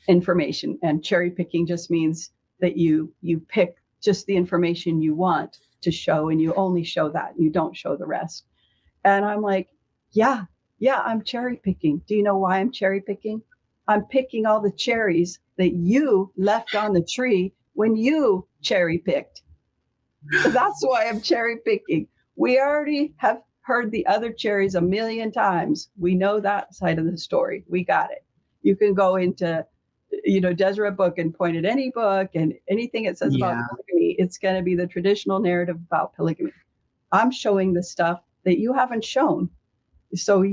information. And cherry picking just means that you pick just the information you want to show, and you only show that. You don't show the rest. And I'm like, yeah, I'm cherry picking. Do you know why I'm cherry picking? I'm picking all the cherries that you left on the tree when you cherry picked. So that's why I'm cherry picking. We already have heard the other cherries a million times. We know that side of the story. We got it. You can go into, Deseret book and point at any book and anything it says about polygamy. It's going to be the traditional narrative about polygamy. I'm showing the stuff that you haven't shown. So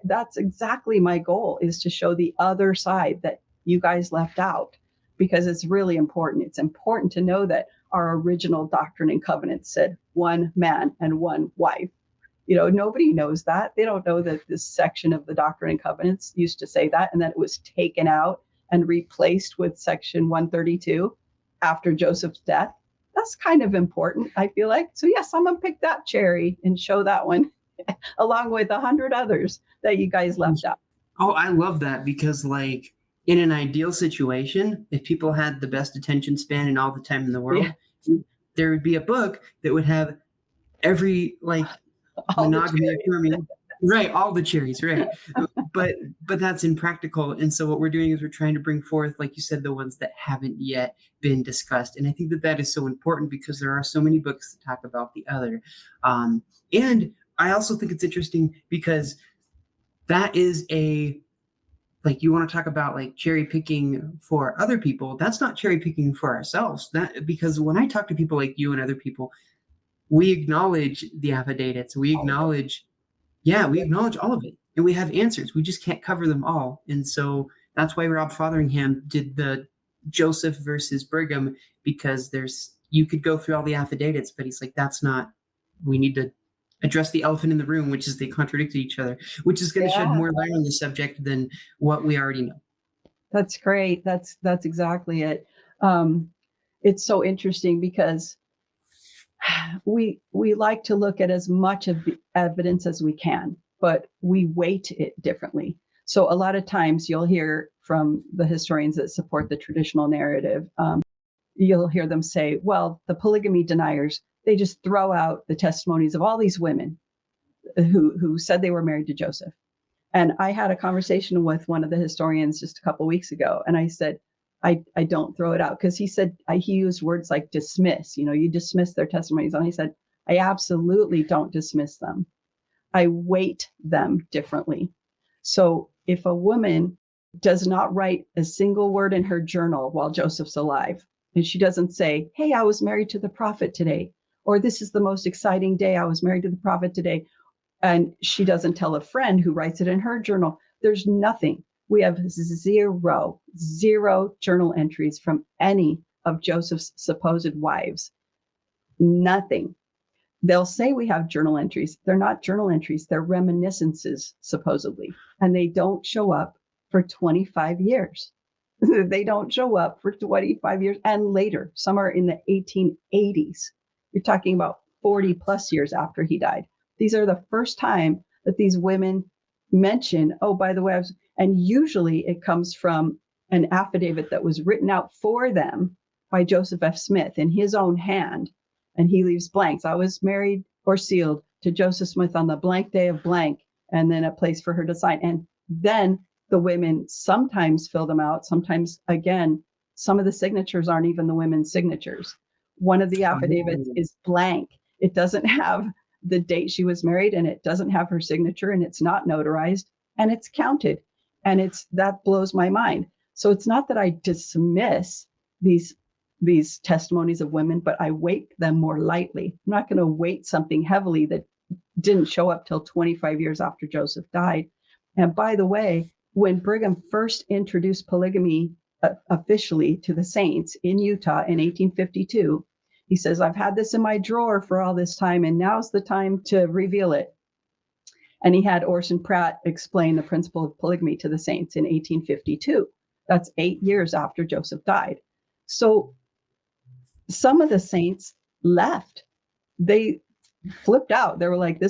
that's exactly my goal, is to show the other side that you guys left out, because it's really important. It's important to know that our original Doctrine and Covenants said one man and one wife. Nobody knows that. They don't know that this section of the Doctrine and Covenants used to say that, and that it was taken out and replaced with section 132 after Joseph's death. That's kind of important, I feel like. So yes, I'm going to pick that cherry and show that one along with 100 others that you guys left out. Oh, I love that, because like in an ideal situation, if people had the best attention span and all the time in the world, Yeah. there would be a book that would have every like All the monogamy cherries. affirming, right? All the cherries, right? But that's impractical. And so what we're doing is we're trying to bring forth, like you said, the ones that haven't yet been discussed. And I think that is so important because there are so many books that talk about the other. And I also think it's interesting because that is like you want to talk about like cherry picking for other people. That's not cherry picking for ourselves. That because when I talk to people like you and other people, we acknowledge the affidavits. We acknowledge, we acknowledge all of it, and we have answers. We just can't cover them all. And so that's why Rob Fotheringham did the Joseph versus Brigham, because you could go through all the affidavits, but he's like, that's not. We need to address the elephant in the room, which is they contradict each other, which is going to shed more light on the subject than what we already know. That's great. That's exactly it. It's so interesting because we like to look at as much of the evidence as we can, but we weight it differently. So a lot of times you'll hear from the historians that support the traditional narrative, you'll hear them say, well, the polygamy deniers, they just throw out the testimonies of all these women who said they were married to Joseph. And I had a conversation with one of the historians just a couple of weeks ago, and I said, I don't throw it out, because he said, he used words like dismiss, you dismiss their testimonies. And I said, I absolutely don't dismiss them. I weight them differently. So if a woman does not write a single word in her journal while Joseph's alive, and she doesn't say, hey, I was married to the prophet today, or this is the most exciting day, I was married to the prophet today, and she doesn't tell a friend who writes it in her journal, there's nothing. We have zero journal entries from any of Joseph's supposed wives. Nothing. They'll say we have journal entries. They're not journal entries. They're reminiscences, supposedly. And they don't show up for 25 years. They don't show up for 25 years and later. Some are in the 1880s. You're talking about 40 plus years after he died. These are the first time that these women mention, oh, by the way, and usually it comes from an affidavit that was written out for them by Joseph F. Smith in his own hand. And he leaves blanks. I was married or sealed to Joseph Smith on the blank day of blank, and then a place for her to sign. And then the women sometimes fill them out. Sometimes, again, some of the signatures aren't even the women's signatures. One of the affidavits is blank. It doesn't have the date she was married, and it doesn't have her signature, and it's not notarized, and it's counted. And that blows my mind. So it's not that I dismiss these testimonies of women, but I weight them more lightly. I'm not going to weight something heavily that didn't show up till 25 years after Joseph died. And by the way, when Brigham first introduced polygamy officially to the saints in Utah in 1852, he says, I've had this in my drawer for all this time, and now's the time to reveal it. And he had Orson Pratt explain the principle of polygamy to the saints in 1852. That's 8 years after Joseph died. So some of the saints left. They flipped out. They were like,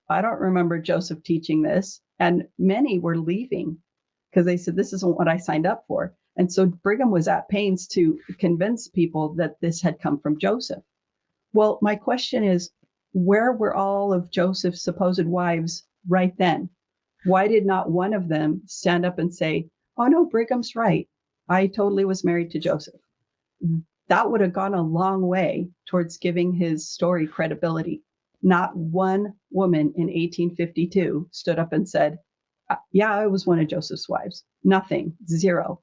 I don't remember Joseph teaching this. And many were leaving because they said, this isn't what I signed up for. And so Brigham was at pains to convince people that this had come from Joseph. Well, my question is, where were all of Joseph's supposed wives right then? Why did not one of them stand up and say, oh no, Brigham's right. I totally was married to Joseph. That would have gone a long way towards giving his story credibility. Not one woman in 1852 stood up and said, yeah, I was one of Joseph's wives. Nothing, zero.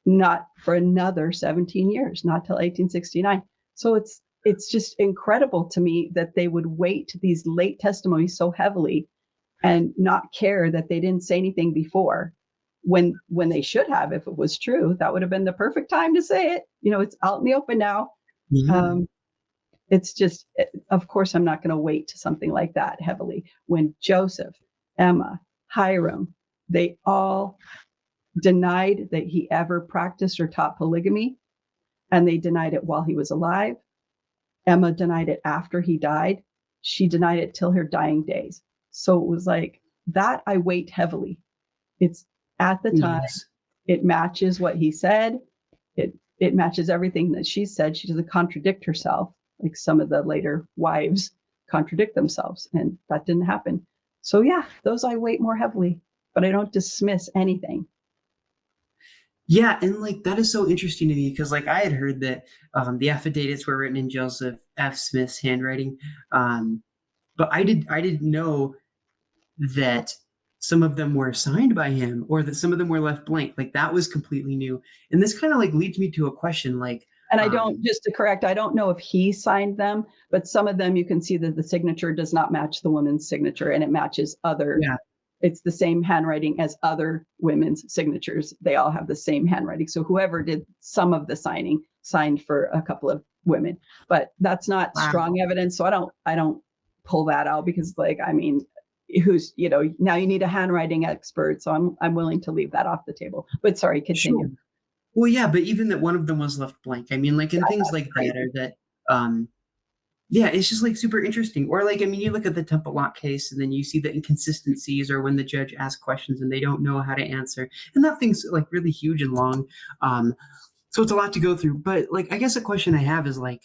Not for another 17 years, not till 1869. So it's just incredible to me that they would weight these late testimonies so heavily and not care that they didn't say anything before, when they should have. If it was true, that would have been the perfect time to say it. It's out in the open now. Mm-hmm. It's just, of course, I'm not going to weight to something like that heavily when Joseph, Emma, Hiram, they all denied that he ever practiced or taught polygamy, and they denied it while he was alive. Emma denied it after he died. She denied it till her dying days. So it was like that I weight heavily. It's at the time. Yes. it matches what he said. It matches everything that she said. She doesn't contradict herself like some of the later wives contradict themselves, and that didn't happen. So yeah, those I weight more heavily, but I don't dismiss anything. Yeah, and like that is so interesting to me because like I had heard that the affidavits were written in Joseph F. Smith's handwriting, but I didn't know that some of them were signed by him or that some of them were left blank. Like that was completely new, and this kind of like leads me to a question. Like, And I don't, just to correct, I don't know if he signed them, but some of them you can see that the signature does not match the woman's signature, and it matches other. yeah, It's the same handwriting as other women's signatures. They all have the same handwriting. So whoever did some of the signing signed for a couple of women, but that's not wow, strong evidence. So I don't pull that out because like, I mean, who's, now you need a handwriting expert. So I'm willing to leave that off the table, but sorry, continue. sure. Well, yeah, but even that one of them was left blank. I mean, like, and things like that Crazy. are that, yeah, it's just like super interesting. Or like, I mean, you look at the Temple Lock case and then you see the inconsistencies or when the judge asks questions and they don't know how to answer. And that thing's like really huge and long. So it's a lot to go through. But like, I guess a question I have is like,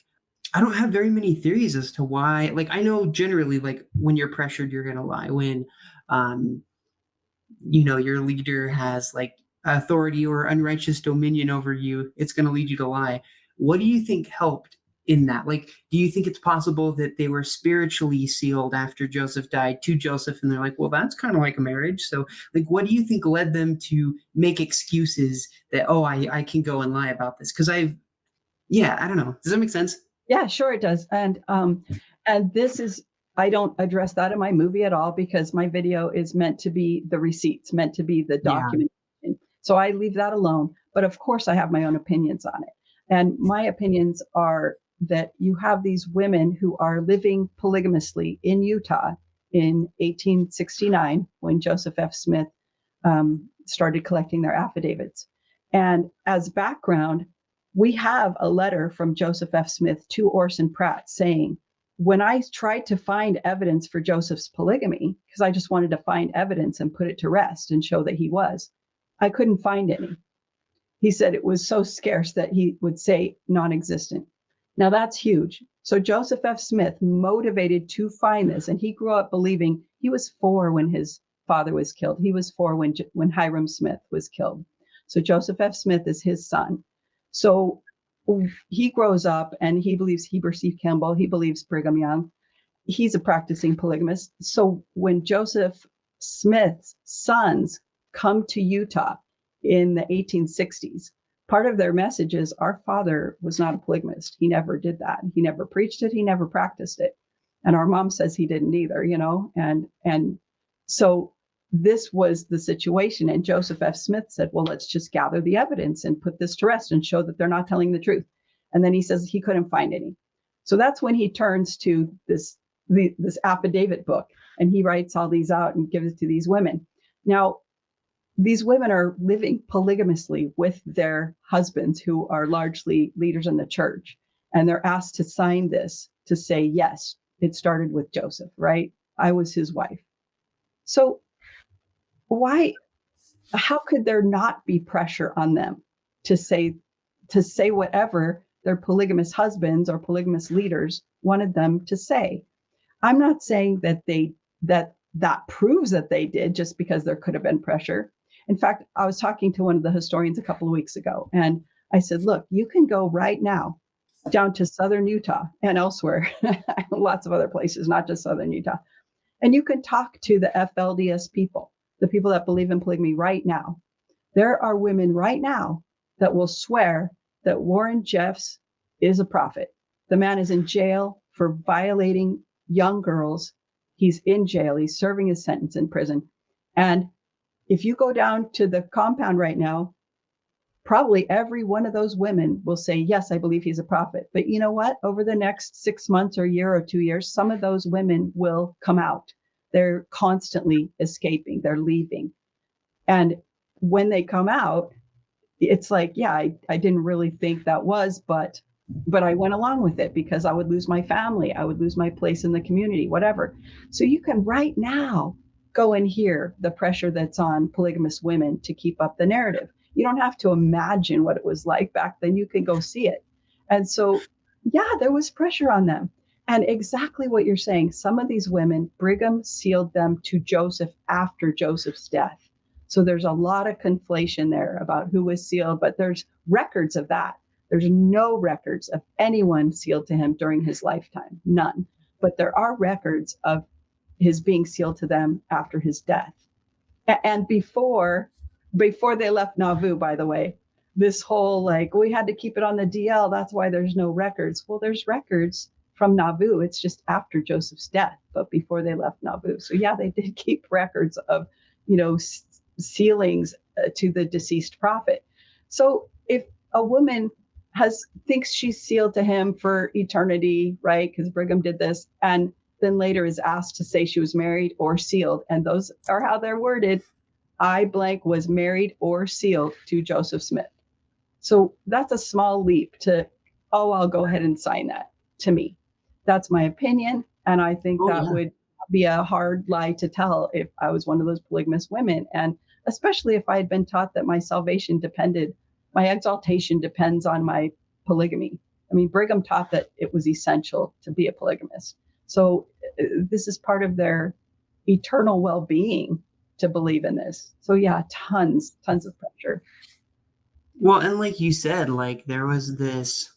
I don't have very many theories as to why. Like, I know generally, like, when you're pressured, you're going to lie. When, um, your leader has like authority or unrighteous dominion over you, it's going to lead you to lie. What do you think helped in that? Like, do you think it's possible that they were spiritually sealed after Joseph died to Joseph and they're like, well, that's kind of like a marriage. So like, what do you think led them to make excuses that, oh, I can go and lie about this? Cause yeah, I don't know. Does that make sense? Yeah, sure it does. And this is, I don't address that in my movie at all because my video is meant to be the receipts, meant to be the Yeah. documentation. So I leave that alone. But of course, I have my own opinions on it. And my opinions are that you have these women who are living polygamously in Utah in 1869 when Joseph F. Smith started collecting their affidavits. And as background, we have a letter from Joseph F. Smith to Orson Pratt saying, when I tried to find evidence for Joseph's polygamy, because I just wanted to find evidence and put it to rest and show that he was, I couldn't find any. He said it was so scarce that he would say non-existent. Now that's huge. So Joseph F. Smith, motivated to find this, and he grew up believing, he was 4 when his father was killed. He was 4 when Hiram Smith was killed. So Joseph F. Smith is his son. So he grows up and he believes Heber C. Kimball. He believes Brigham Young. He's a practicing polygamist. So when Joseph Smith's sons come to Utah in the 1860s, part of their message is our father was not a polygamist. He never did that. He never preached it. He never practiced it. And our mom says he didn't either, and so this was the situation. And Joseph F. Smith said, well, let's just gather the evidence and put this to rest and show that they're not telling the truth. And then he says he couldn't find any. So that's when he turns to this affidavit book and he writes all these out and gives it to these women. Now, these women are living polygamously with their husbands who are largely leaders in the church. And they're asked to sign this to say, yes, it started with Joseph, right? I was his wife. So how could there not be pressure on them to say whatever their polygamous husbands or polygamous leaders wanted them to say? I'm not saying that that proves that they did, just because there could have been pressure. In fact, I was talking to one of the historians a couple of weeks ago, and I said, look, you can go right now down to southern Utah and elsewhere, lots of other places, not just southern Utah. And you can talk to the FLDS people, the people that believe in polygamy right now. There are women right now that will swear that Warren Jeffs is a prophet. The man is in jail for violating young girls. He's in jail. He's serving his sentence in prison. And if you go down to the compound right now, probably every one of those women will say, yes, I believe he's a prophet. But you know what? Over the next 6 months or year or 2 years, some of those women will come out. They're constantly escaping. They're leaving. And when they come out, it's like, yeah, I didn't really think that was, but I went along with it because I would lose my family. I would lose my place in the community, whatever. So you can right now go and hear the pressure that's on polygamous women to keep up the narrative. You don't have to imagine what it was like back then. You can go see it. And so, yeah, there was pressure on them. And exactly what you're saying, some of these women, Brigham sealed them to Joseph after Joseph's death. So there's a lot of conflation there about who was sealed, but there's records of that. There's no records of anyone sealed to him during his lifetime, none. But there are records of his being sealed to them after his death. And before they left Nauvoo, by the way, this whole like, we had to keep it on the DL. That's why there's no records. Well, there's records from Nauvoo. It's just after Joseph's death, but before they left Nauvoo. So yeah, they did keep records of, sealings to the deceased prophet. So if a woman thinks she's sealed to him for eternity, right? Because Brigham did this, and then later is asked to say she was married or sealed, and those are how they're worded. I blank was married or sealed to Joseph Smith. So that's a small leap to, I'll go ahead and sign that. To me, that's my opinion, and I think that would be a hard lie to tell if I was one of those polygamous women, and especially if I had been taught that my salvation my exaltation depends on my polygamy. I mean, Brigham taught that it was essential to be a polygamist. So this is part of their eternal well-being to believe in this. So yeah, tons of pressure. Well, and like you said, like there was this,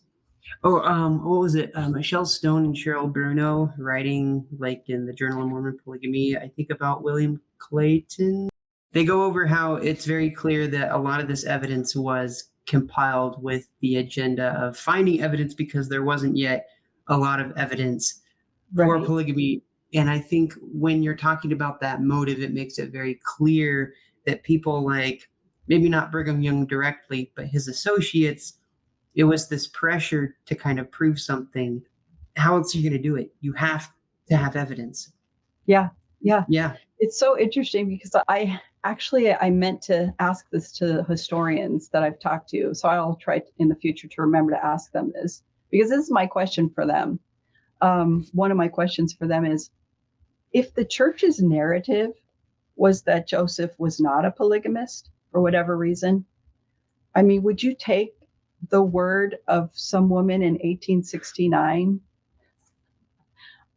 what was it? Michelle Stone and Cheryl Bruno writing like in the Journal of Mormon Polygamy, I think about William Clayton. They go over how it's very clear that a lot of this evidence was compiled with the agenda of finding evidence because there wasn't yet a lot of evidence for polygamy. And I think when you're talking about that motive, it makes it very clear that people like, maybe not Brigham Young directly, but his associates, it was this pressure to kind of prove something. How else are you going to do it? You have to have evidence. Yeah. It's so interesting because I meant to ask this to historians that I've talked to. So I'll try in the future to remember to ask them this, because this is my question for them. One of my questions for them is, if the church's narrative was that Joseph was not a polygamist for whatever reason, I mean, would you take the word of some woman in 1869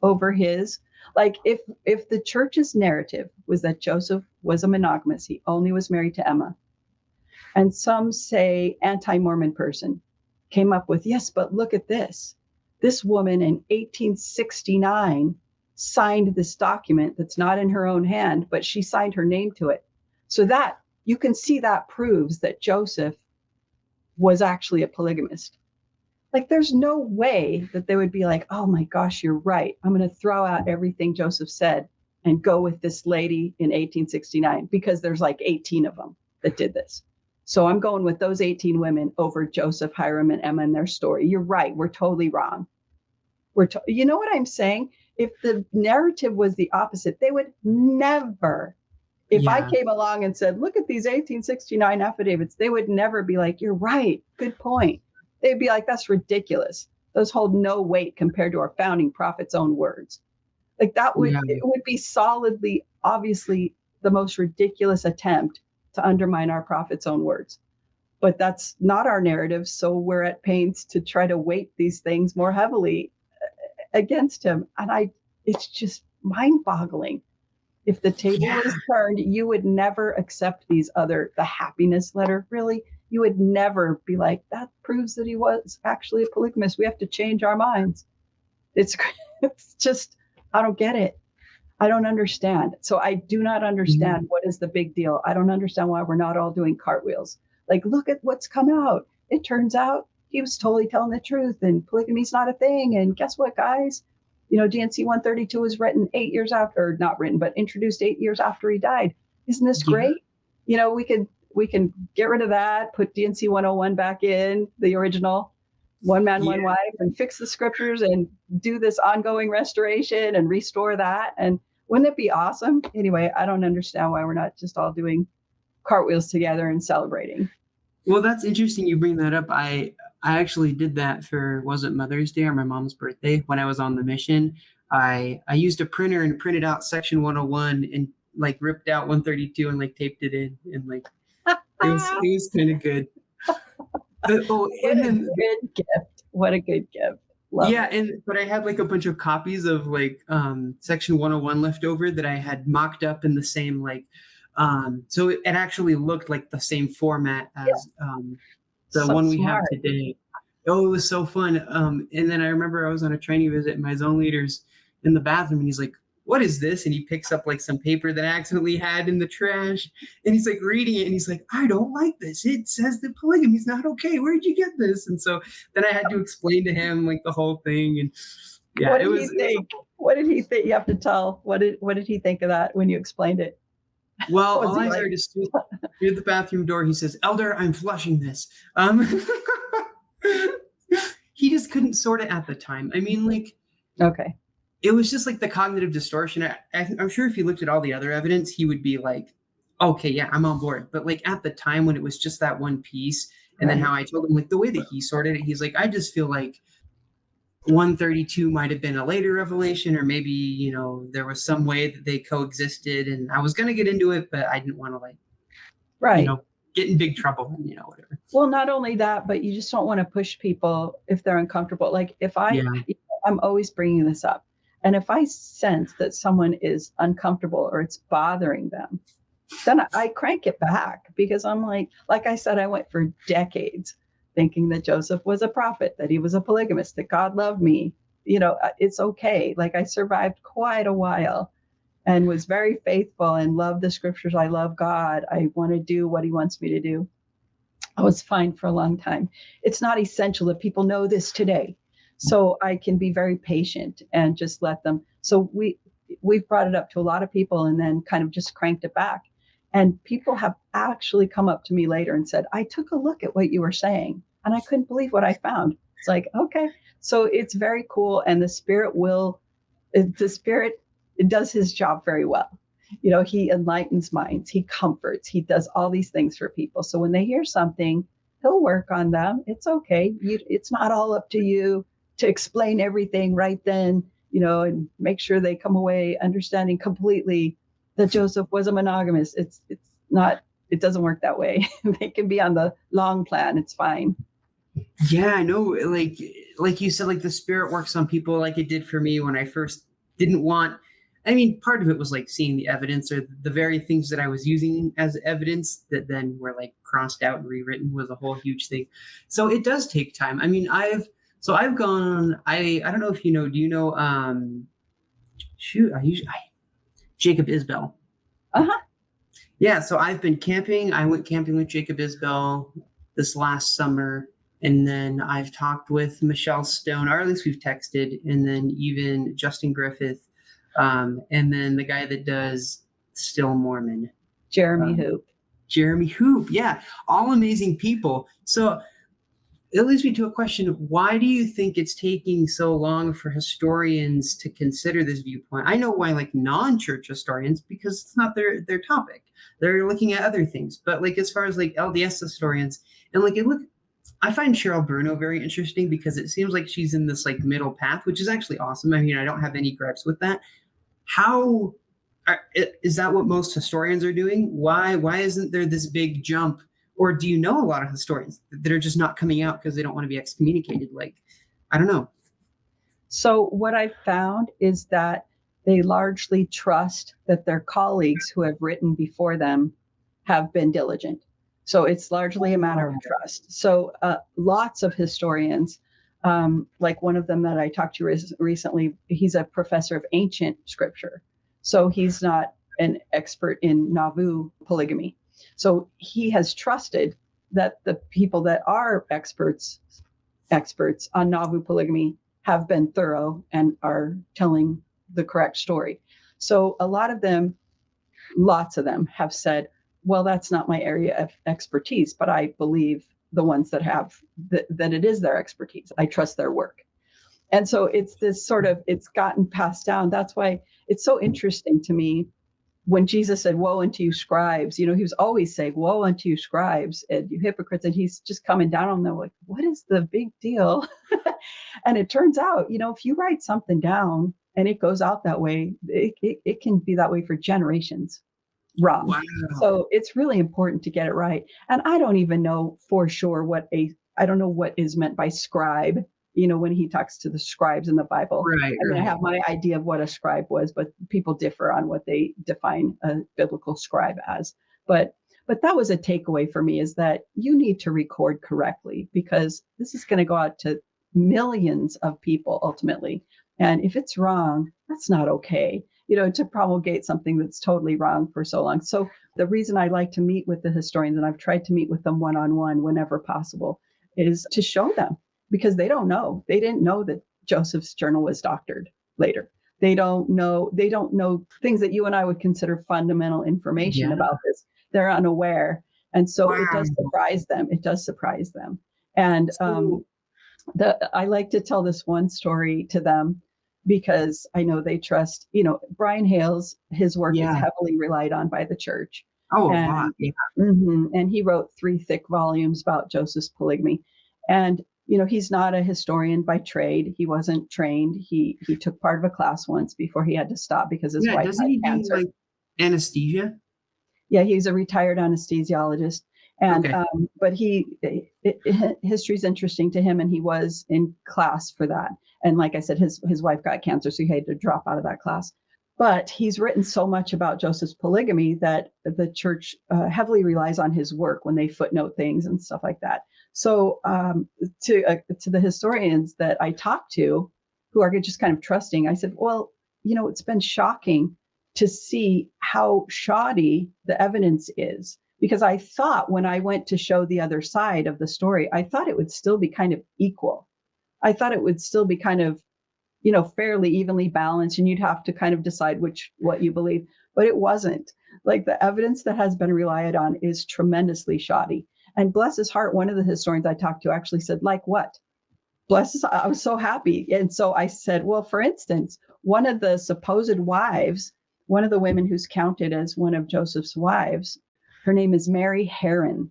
over his? Like if the church's narrative was that Joseph was a monogamist, he only was married to Emma, and some say anti-Mormon person came up with, yes, but look at this. This woman in 1869 signed this document that's not in her own hand, but she signed her name to it. So that you can see that proves that Joseph was actually a polygamist. Like, there's no way that they would be like, oh my gosh, you're right. I'm going to throw out everything Joseph said and go with this lady in 1869, because there's like 18 of them that did this. So I'm going with those 18 women over Joseph, Hiram, and Emma and their story. You're right. We're totally wrong. You know what I'm saying? If the narrative was the opposite, they would never, if I came along and said, look at these 1869 affidavits, they would never be like, you're right. Good point. They'd be like, that's ridiculous. Those hold no weight compared to our founding prophet's own words. Like it would be solidly, obviously, the most ridiculous attempt to undermine our prophet's own words. But that's not our narrative. So we're at pains to try to weight these things more heavily against him. And it's just mind-boggling. If the table was turned, you would never accept the happiness letter. Really, you would never be like, that proves that he was actually a polygamist. We have to change our minds. It's just, I don't get it. I don't understand. So I do not understand what is the big deal. I don't understand why we're not all doing cartwheels. Like, look at what's come out. It turns out he was totally telling the truth, and polygamy's not a thing. And guess what, guys? DNC 132 was written 8 years after, or not written, but introduced 8 years after he died. Isn't this great? We can get rid of that, put DNC 101 back in, the original one man, one wife, and fix the scriptures and do this ongoing restoration and restore that. And wouldn't it be awesome? Anyway, I don't understand why we're not just all doing cartwheels together and celebrating. Well, that's interesting you bring that up. I actually did that for, was it Mother's Day or my mom's birthday? When I was on the mission, I used a printer and printed out section 101 and like ripped out 132 and like taped it in, and like It was kind of good. What And a then good gift. What a good gift. Love yeah, it. but I had like a bunch of copies of like section 101 left over that I had mocked up in the same like so it actually looked like the same format Yeah. as the So one we have smart. today. Oh, it was so fun. And then I remember I was on a training visit and my zone leader's in the bathroom and he's like, "What is this?" And he picks up like some paper that I accidentally had in the trash and he's like reading it and he's like, "I don't like this. It says that polygamy is not okay. Where'd you get this?" And so then I had to explain to him like the whole thing. And yeah, What did he think? What did he think? You have to tell. What did he think of that when you explained it? well, Was all he I like, heard is through the bathroom door, he says, "Elder, I'm flushing this." He just couldn't sort it at the time. I mean, like, okay, it was just like the cognitive distortion. I'm sure if he looked at all the other evidence, he would be like, okay, yeah, I'm on board. But like at the time when it was just that one piece, and then right, how I told him, like the way that he sorted it, he's like, I just feel like 132 might have been a later revelation, or maybe, there was some way that they coexisted. And I was going to get into it, but I didn't want to, like, you right. know, get in big trouble and, whatever. Well, not only that, but you just don't want to push people if they're uncomfortable. Like if Yeah. I'm always bringing this up, and if I sense that someone is uncomfortable or it's bothering them, then I crank it back because I'm like I said, I went for decades thinking that Joseph was a prophet, that he was a polygamist, that God loved me. It's okay. Like I survived quite a while and was very faithful and loved the scriptures. I love God. I want to do what he wants me to do. I was fine for a long time. It's not essential that people know this today. So I can be very patient and just let them. So we've brought it up to a lot of people and then kind of just cranked it back. And people have actually come up to me later and said, I took a look at what you were saying and I couldn't believe what I found. It's like, okay. So it's very cool. And the spirit it does his job very well. He enlightens minds, he comforts, he does all these things for people. So when they hear something, he'll work on them. It's okay. It's not all up to you to explain everything right then, and make sure they come away understanding completely that Joseph was a monogamous. It's not, it doesn't work that way. They can be on the long plan. It's fine. Yeah, I know. Like you said, like the spirit works on people like it did for me when I first didn't want. I mean, part of it was like seeing the evidence or the very things that I was using as evidence that then were like crossed out and rewritten was a whole huge thing. So it does take time. I mean, I've gone. I don't know if you know. Do you know? Jacob Isbell. Uh-huh. Yeah, so I've been camping. I went camping with Jacob Isbell this last summer. And then I've talked with Michelle Stone, or at least we've texted, and then even Justin Griffith, and then the guy that does Still Mormon. Jeremy Hoop. Jeremy Hoop, yeah. All amazing people. So it leads me to a question. Why do you think it's taking so long for historians to consider this viewpoint? I know why, like non-church historians, because it's not their topic. They're looking at other things. But like as far as like LDS historians, and like I find Cheryl Bruno very interesting because it seems like she's in this like middle path, which is actually awesome. I mean, I don't have any gripes with that. Is that what most historians are doing? Why isn't there this big jump? Or do you know a lot of historians that are just not coming out because they don't want to be excommunicated? Like, I don't know. So what I found is that they largely trust that their colleagues who have written before them have been diligent. So it's largely a matter of trust. So lots of historians, like one of them that I talked to recently, he's a professor of ancient scripture. So he's not an expert in Nauvoo polygamy. So he has trusted that the people that are experts on Nauvoo polygamy have been thorough and are telling the correct story. So lots of them have said, well, that's not my area of expertise, but I believe the ones that have that it is their expertise. I trust their work. And so it's this sort of, it's gotten passed down. That's why it's so interesting to me when Jesus said, woe unto you scribes, he was always saying, woe unto you scribes and you hypocrites. And he's just coming down on them like, what is the big deal? And it turns out, if you write something down and it goes out that way, it can be that way for generations. wrong. Wow. So it's really important to get it right. And I don't even know for sure I don't know what is meant by scribe, when he talks to the scribes in the Bible. Right, I mean, I right. have my idea of what a scribe was, but people differ on what they define a biblical scribe as. But that was a takeaway for me, is that you need to record correctly, because this is going to go out to millions of people ultimately. And if it's wrong, that's not okay, to promulgate something that's totally wrong for so long. So the reason I like to meet with the historians, and I've tried to meet with them one-on-one whenever possible, is to show them, because they don't know. They didn't know that Joseph's journal was doctored later. They don't know things that you and I would consider fundamental information Yeah. about this. They're unaware. And so it does Wow. surprise them. It does surprise them. And So, I like to tell this one story to them, because I know they trust, Brian Hales, his work is yeah. heavily relied on by the church. Oh, a lot. And Yeah. and he wrote 3 thick volumes about Joseph's polygamy. And he's not a historian by trade. He wasn't trained. He took part of a class once before he had to stop because his Yeah. wife Doesn't had he do cancer. like anesthesia? Yeah, he's a retired anesthesiologist. And Okay. but history's interesting to him, and he was in class for that. And like I said, his wife got cancer, so he had to drop out of that class. But he's written so much about Joseph's polygamy that the church heavily relies on his work when they footnote things and stuff like that. So to the historians that I talked to, who are just kind of trusting, I said, well, it's been shocking to see how shoddy the evidence is. Because I thought, when I went to show the other side of the story, I thought it would still be kind of equal. I thought it would still be kind of, fairly evenly balanced, and you'd have to kind of decide what you believe. But it wasn't. Like, the evidence that has been relied on is tremendously shoddy. And bless his heart, one of the historians I talked to actually said, like what? Bless his, I was so happy. And so I said, well, for instance, one of the supposed wives, one of the women who's counted as one of Joseph's wives, her name is Mary Heron.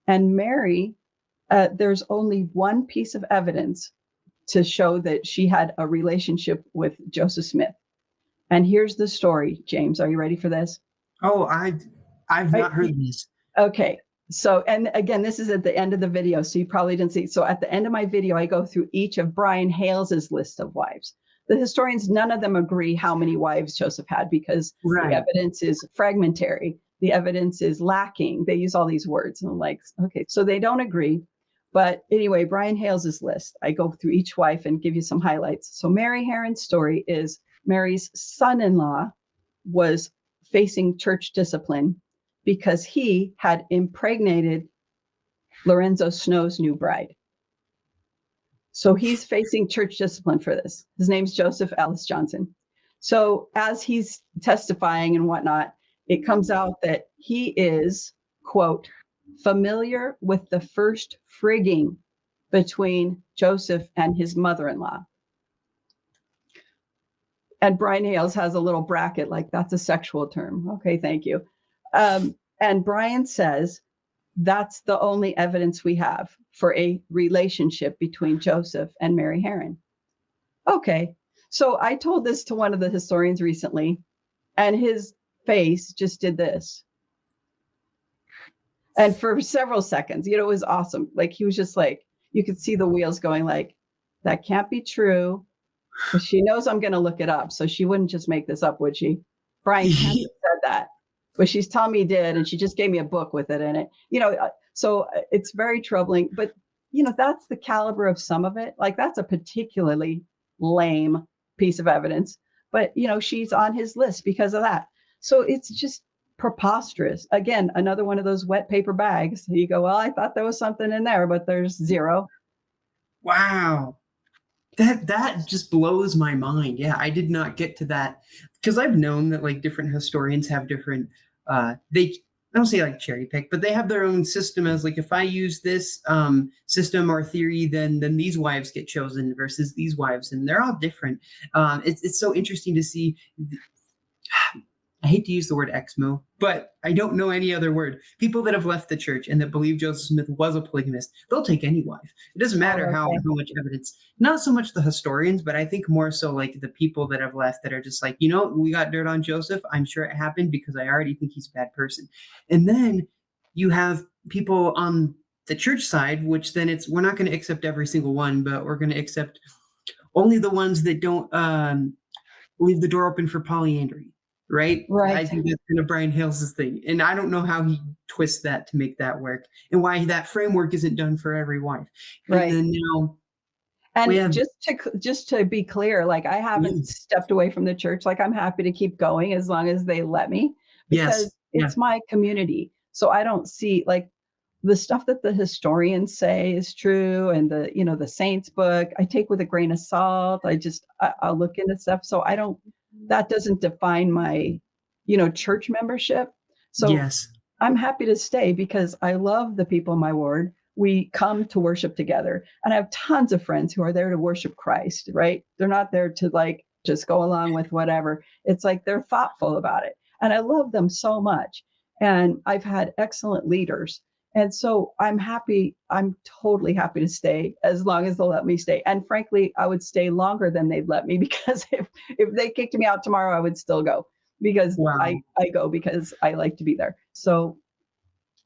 And Mary, there's only one piece of evidence to show that she had a relationship with Joseph Smith. And here's the story, James. Are you ready for this? Oh, I've not heard this. Okay. So, and again, this is at the end of the video, so you probably didn't see. So at the end of my video, I go through each of Brian Hales's list of wives. The historians, none of them agree how many wives Joseph had, because Right. the evidence is fragmentary. The evidence is lacking. They use all these words, and I'm like, okay, so they don't agree. But anyway, Brian Hales's list, I go through each wife and give you some highlights. So Mary Heron's story is Mary's son-in-law was facing church discipline because he had impregnated Lorenzo Snow's new bride. So he's facing church discipline for this. His name's Joseph Ellis Johnson. So as he's testifying and whatnot, it comes out that he is, quote, familiar with the first frigging between Joseph and his mother-in-law. And Brian Hales has a little bracket, like, that's a sexual term. Okay, thank you. And Brian says that's the only evidence we have for a relationship between Joseph and Mary Heron. Okay, so I told this to one of the historians recently, and his face just did this. And for several seconds, it was awesome. Like, he was just like, you could see the wheels going, like, that can't be true. But she knows I'm going to look it up. So she wouldn't just make this up, would she? Brian Kent said that, but she's telling me he did. And she just gave me a book with it in it. So it's very troubling. But, that's the caliber of some of it. Like, that's a particularly lame piece of evidence. But, she's on his list because of that. So it's just preposterous. Again, another one of those wet paper bags. You go, well, I thought there was something in there, but there's zero. Wow. That just blows my mind. Yeah, I did not get to that, because I've known that like different historians have different they I don't say like cherry pick, but they have their own system as like, if I use this system or theory, then these wives get chosen versus these wives, and they're all different. It's so interesting to see I hate to use the word exmo, but I don't know any other word. People that have left the church and that believe Joseph Smith was a polygamist, they'll take any wife. It doesn't matter Oh, how okay. much evidence, not so much the historians, but I think more so like the people that have left that are just like, we got dirt on Joseph. I'm sure it happened because I already think he's a bad person. And then you have people on the church side, which then we're not going to accept every single one, but we're going to accept only the ones that don't leave the door open for polyandry, right? I Right. think that's kind of Brian Hales' thing. And I don't know how he twists that to make that work and why that framework isn't done for every wife. And Right. then now we And have, just to be clear, like I haven't stepped away from the church. Like I'm happy to keep going as long as they let me, yes, because yeah, it's my community. So I don't see like the stuff that the historians say is true, and the saints book I take with a grain of salt. I'll look into stuff. So that doesn't define my church membership. So yes, I'm happy to stay because I love the people in my ward. We come to worship together, and I have tons of friends who are there to worship Christ, right? They're not there to like just go along with whatever. It's like they're thoughtful about it. And I love them so much. And I've had excellent leaders. And so I'm totally happy to stay as long as they'll let me stay. And frankly, I would stay longer than they'd let me, because if they kicked me out tomorrow, I would still go, because I, wow, I go because I like to be there. So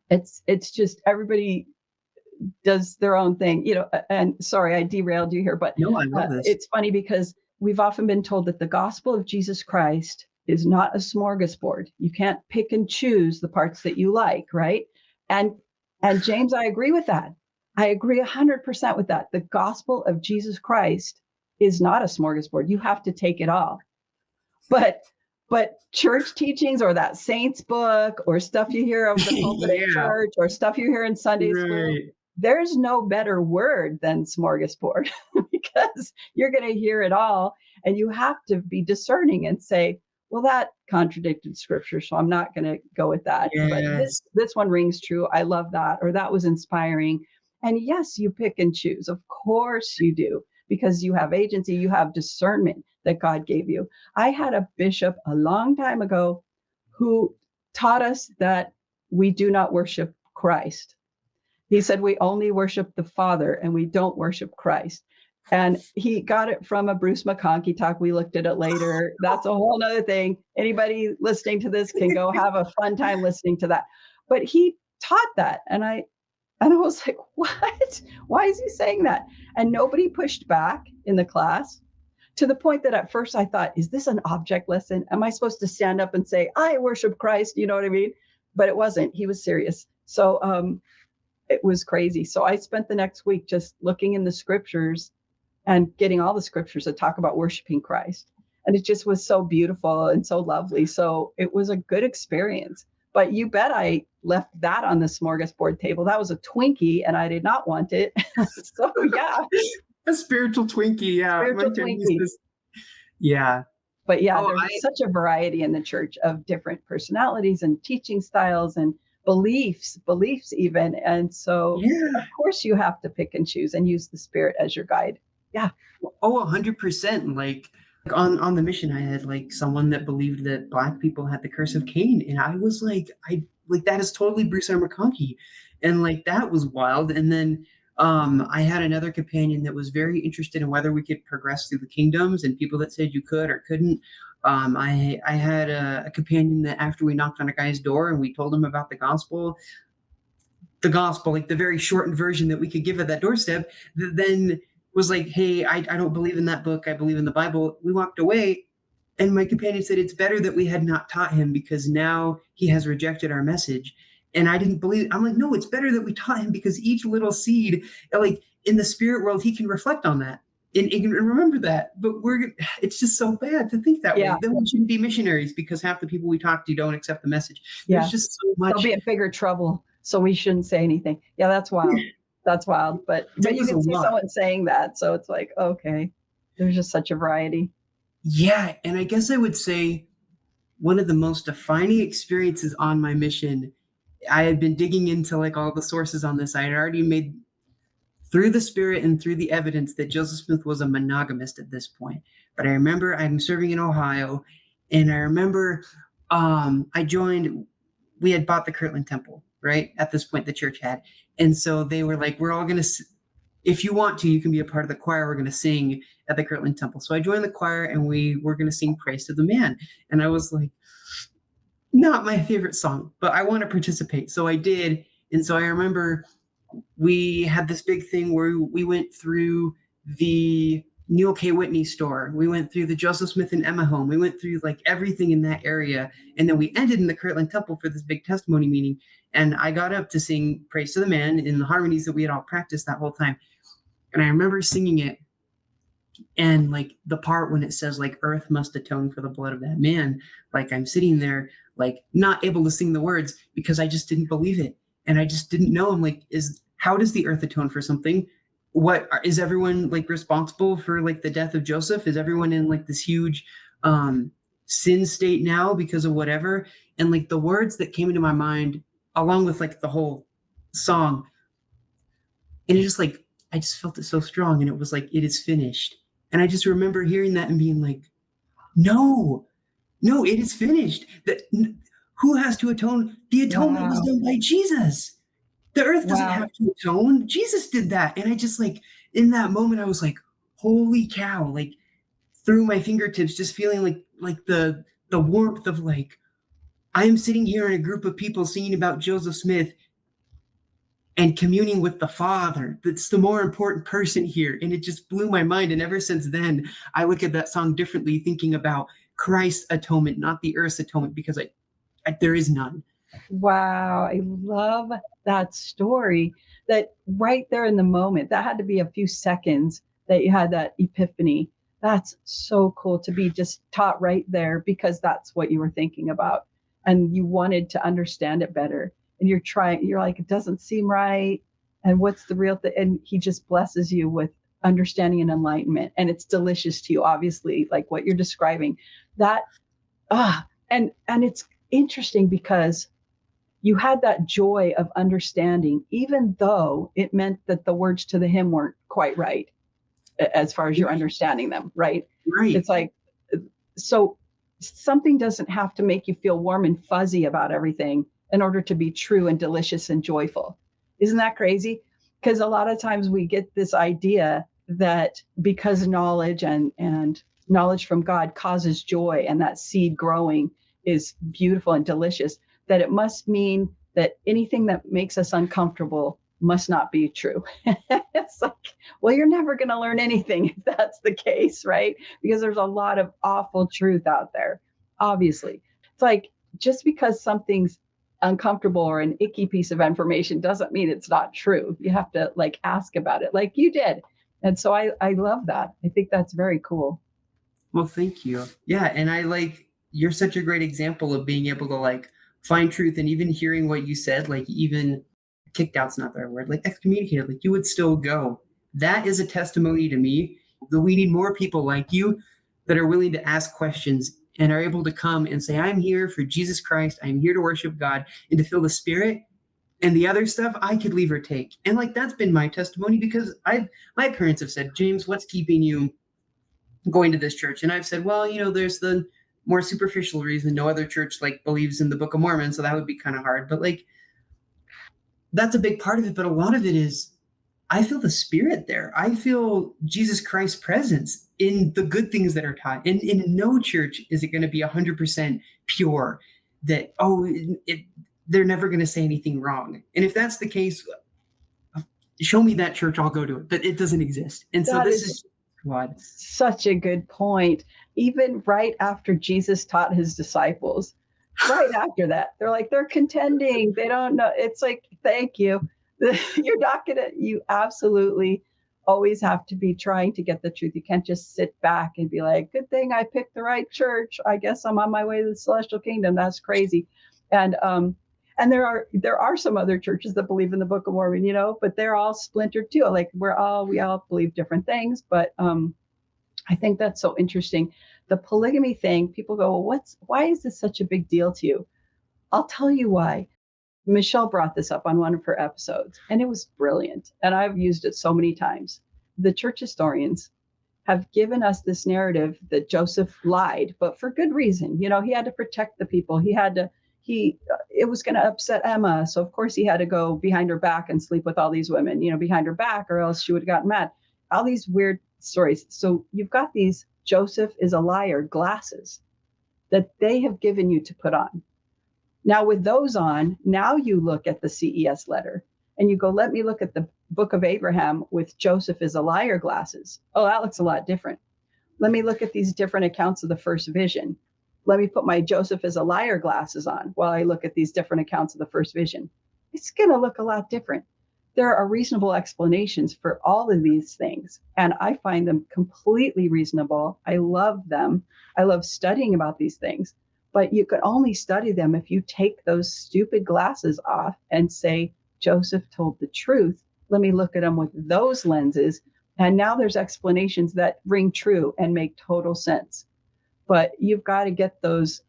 it's just everybody does their own thing, and sorry, I derailed you here, but no, I love this. it's funny because we've often been told that the gospel of Jesus Christ is not a smorgasbord. You can't pick and choose the parts that you like, right? And James, I agree with that. I agree 100% with that. The gospel of Jesus Christ is not a smorgasbord. You have to take it all. But church teachings, or that saints book, or stuff you hear of the pulpit at Yeah, church, or stuff you hear in Sunday school, right. there's no better word than smorgasbord, because you're going to hear it all, and you have to be discerning and say, well, that contradicted scripture, so I'm not going to go with that. But Yes, this one rings true. I love that, or that was inspiring. And yes, you pick and choose. Of course you do, because you have agency, you have discernment that God gave you. I had a bishop a long time ago who taught us that we do not worship Christ. He said we only worship the Father and we don't worship Christ. And he got it from a Bruce McConkie talk. We looked at it later. That's a whole nother thing. Anybody listening to this can go have a fun time listening to that. But he taught that. And I was like, what? Why is he saying that? And nobody pushed back in the class, to the point that at first I thought, is this an object lesson? Am I supposed to stand up and say, I worship Christ? You know what I mean? But it wasn't. He was serious. So it was crazy. So I spent the next week just looking in the scriptures and getting all the scriptures that talk about worshiping Christ. And it just was so beautiful and so lovely. So it was a good experience. But you bet I left that on the smorgasbord table. That was a Twinkie and I did not want it. So yeah, a spiritual Twinkie. Yeah, my spiritual goodness. Twinkie. Yeah. But yeah, Oh, there's such a variety in the church of different personalities and teaching styles and beliefs even. And so, of yeah. course, you have to pick and choose and use the Spirit as your guide. Yeah. Oh, 100%. Like on the mission, I had like someone that believed that Black people had the curse of Cain, and I was like, I like that is totally Bruce R. McConkie, and like that was wild. And then I had another companion that was very interested in whether we could progress through the kingdoms, and people that said you could or couldn't. I had a companion that after we knocked on a guy's door and we told him about the gospel, like the very shortened version that we could give at that doorstep, then was like, hey, I don't believe in that book. I believe in the Bible. We walked away. And my companion said, it's better that we had not taught him because now he has rejected our message. And I didn't believe, I'm like, no, it's better that we taught him because each little seed, like in the spirit world, he can reflect on that and remember that. But it's just so bad to think that way. Yeah. Then we shouldn't be missionaries because half the people we talk to don't accept the message. There's Yeah. just so They'll much. be in bigger trouble. So we shouldn't say anything. Yeah, that's wild. That's wild. But There you was a can see lot. someone saying that. So it's like, okay, there's just such a variety. Yeah. And I guess I would say one of the most defining experiences on my mission, I had been digging into like all the sources on this. I had already made through the spirit and through the evidence that Joseph Smith was a monogamist at this point. But I remember I'm serving in Ohio, and I remember we had bought the Kirtland Temple, right? At this point, the church had. And so they were like, we're all going to, if you want to, you can be a part of the choir. We're going to sing at the Kirtland Temple. So I joined the choir and we were going to sing Praise to the Man. And I was like, not my favorite song, but I want to participate. So I did. And so I remember we had this big thing where we went through the Neil K. Whitney store. We went through the Joseph Smith and Emma home. We went through like everything in that area. And then we ended in the Kirtland Temple for this big testimony meeting. And I got up to sing Praise to the Man in the harmonies that we had all practiced that whole time. And I remember singing it. And like the part when it says like earth must atone for the blood of that man, like I'm sitting there like not able to sing the words because I just didn't believe it. And I just didn't know. I'm like, how does the earth atone for something? What is everyone like responsible for like the death of Joseph? Is everyone in like this huge sin state now because of whatever? And like the words that came into my mind along with like the whole song, and it just like I just felt it so strong, and it was like, it is finished. And I just remember hearing that and being like, no, it is finished. Who has to atone? The atonement was done by Jesus. The earth doesn't have to atone. Jesus did that. And I just like, in that moment, I was like, holy cow, like through my fingertips, just feeling like the warmth of like, I am sitting here in a group of people singing about Joseph Smith and communing with the Father. That's the more important person here. And it just blew my mind. And ever since then, I look at that song differently, thinking about Christ's atonement, not the earth's atonement, because there is none. Wow. I love that story. That right there in the moment, that had to be a few seconds that you had that epiphany. That's so cool to be just taught right there, because that's what you were thinking about. And you wanted to understand it better. And you're like, it doesn't seem right. And what's the real thing? And he just blesses you with understanding and enlightenment. And it's delicious to you, obviously, like what you're describing. That, and it's interesting because you had that joy of understanding, even though it meant that the words to the hymn weren't quite right, as far as you're understanding them, right? Right. It's like, so something doesn't have to make you feel warm and fuzzy about everything in order to be true and delicious and joyful. Isn't that crazy? Because a lot of times we get this idea that because knowledge and knowledge from God causes joy, and that seed growing is beautiful and delicious, that it must mean that anything that makes us uncomfortable must not be true. It's like, well, you're never going to learn anything if that's the case, right? Because there's a lot of awful truth out there, obviously. It's like, just because something's uncomfortable or an icky piece of information doesn't mean it's not true. You have to like ask about it, like you did. And so I love that. I think that's very cool. Well, thank you. Yeah. And you're such a great example of being able to like find truth, and even hearing what you said, like even kicked out's not the right word, like excommunicated, like you would still go. That is a testimony to me that we need more people like you that are willing to ask questions and are able to come and say, I'm here for Jesus Christ. I'm here to worship God and to feel the Spirit, and the other stuff I could leave or take. And like, that's been my testimony, because my parents have said, James, what's keeping you going to this church? And I've said, well, there's the more superficial reason. No other church like believes in the Book of Mormon, so that would be kind of hard. But like, that's a big part of it. But a lot of it is, I feel the Spirit there. I feel Jesus Christ's presence in the good things that are taught. And in no church is it going to be 100% pure, that, they're never going to say anything wrong. And if that's the case, show me that church, I'll go to it. But it doesn't exist. And so this is what? Such a good point. Even right after Jesus taught his disciples, right after that, they're contending. They don't know. It's like, thank you. You're not going to, you absolutely always have to be trying to get the truth. You can't just sit back and be like, good thing I picked the right church. I guess I'm on my way to the celestial kingdom. That's crazy. And there are some other churches that believe in the Book of Mormon, but they're all splintered too. Like we all believe different things. But I think that's so interesting. The polygamy thing, people go, well, why is this such a big deal to you? I'll tell you why. Michelle brought this up on one of her episodes, and it was brilliant. And I've used it so many times. The church historians have given us this narrative that Joseph lied, but for good reason. You know, he had to protect the people. It was going to upset Emma. So of course he had to go behind her back and sleep with all these women, you know, behind her back, or else she would have gotten mad. All these weird stories. So you've got these Joseph is a liar glasses that they have given you to put on. Now with those on, now you look at the CES letter and you go, let me look at the book of Abraham with Joseph is a liar glasses. Oh, that looks a lot different. Let me look at these different accounts of the first vision. Let me put my Joseph is a liar glasses on while I look at these different accounts of the first vision. It's going to look a lot different. There are reasonable explanations for all of these things, and I find them completely reasonable. I love them. I love studying about these things, but you can only study them if you take those stupid glasses off and say, Joseph told the truth. Let me look at them with those lenses. And now there's explanations that ring true and make total sense. But you've got to get those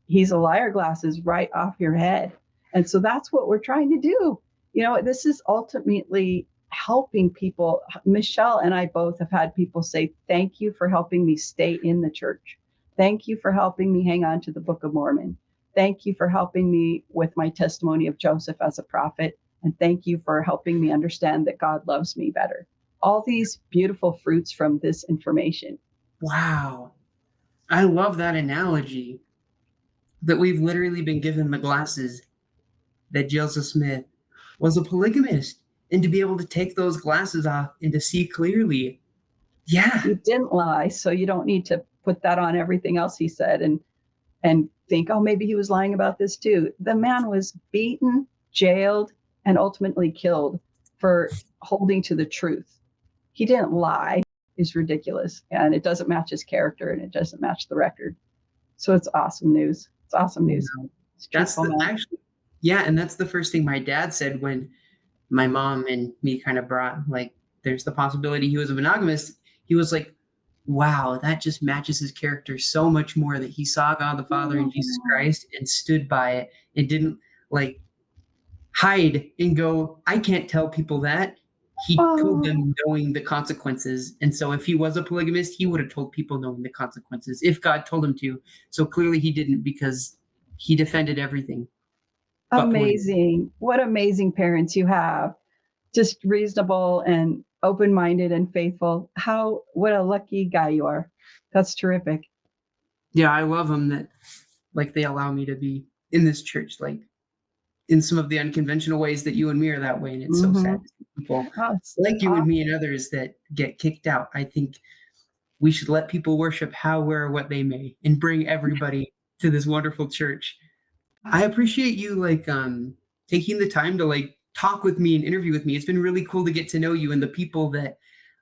he's a liar glasses right off your head. And so that's what we're trying to do. You know, this is ultimately helping people. Michelle and I both have had people say, thank you for helping me stay in the church. Thank you for helping me hang on to the Book of Mormon. Thank you for helping me with my testimony of Joseph as a prophet. And thank you for helping me understand that God loves me better. All these beautiful fruits from this information. Wow. I love that analogy that we've literally been given the glasses that Joseph Smith was a polygamist, and to be able to take those glasses off and to see clearly. Yeah. He didn't lie, so you don't need to put that on everything else he said and think, oh, maybe he was lying about this too. The man was beaten, jailed, and ultimately killed for holding to the truth. He didn't lie. Is ridiculous, and it doesn't match his character, and it doesn't match the record. So it's awesome news. It's awesome news. That's yeah, and that's the first thing my dad said when my mom and me kind of brought, like, there's the possibility he was a monogamist. He was like, wow, that just matches his character so much more, that he saw God the Father and Jesus Christ and stood by it and didn't like hide and go, I can't tell people that. He told them knowing the consequences. And so if he was a polygamist, he would have told people knowing the consequences if God told him to. So clearly he didn't, because he defended everything. Amazing. What amazing parents you have. Just reasonable and open-minded and faithful. What a lucky guy you are. That's terrific. Yeah, I love them that, like, they allow me to be in this church, like, in some of the unconventional ways that you and me are that way. And it's so sad to see people like you and me and others that get kicked out. I think we should let people worship how, where, or what they may, and bring everybody to this wonderful church. I appreciate you taking the time to talk with me and interview with me. It's been really cool to get to know you, and the people that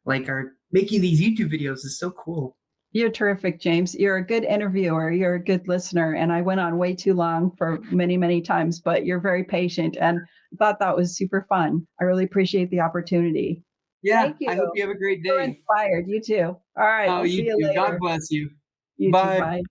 are making these YouTube videos is so cool. You're terrific, James. You're a good interviewer. You're a good listener. And I went on way too long for many, many times, but you're very patient. And I thought that was super fun. I really appreciate the opportunity. Yeah. Thank you. I hope you have a great day. You're inspired. You too. All right. Oh, We'll see you later. God bless you. You Bye. too. Bye.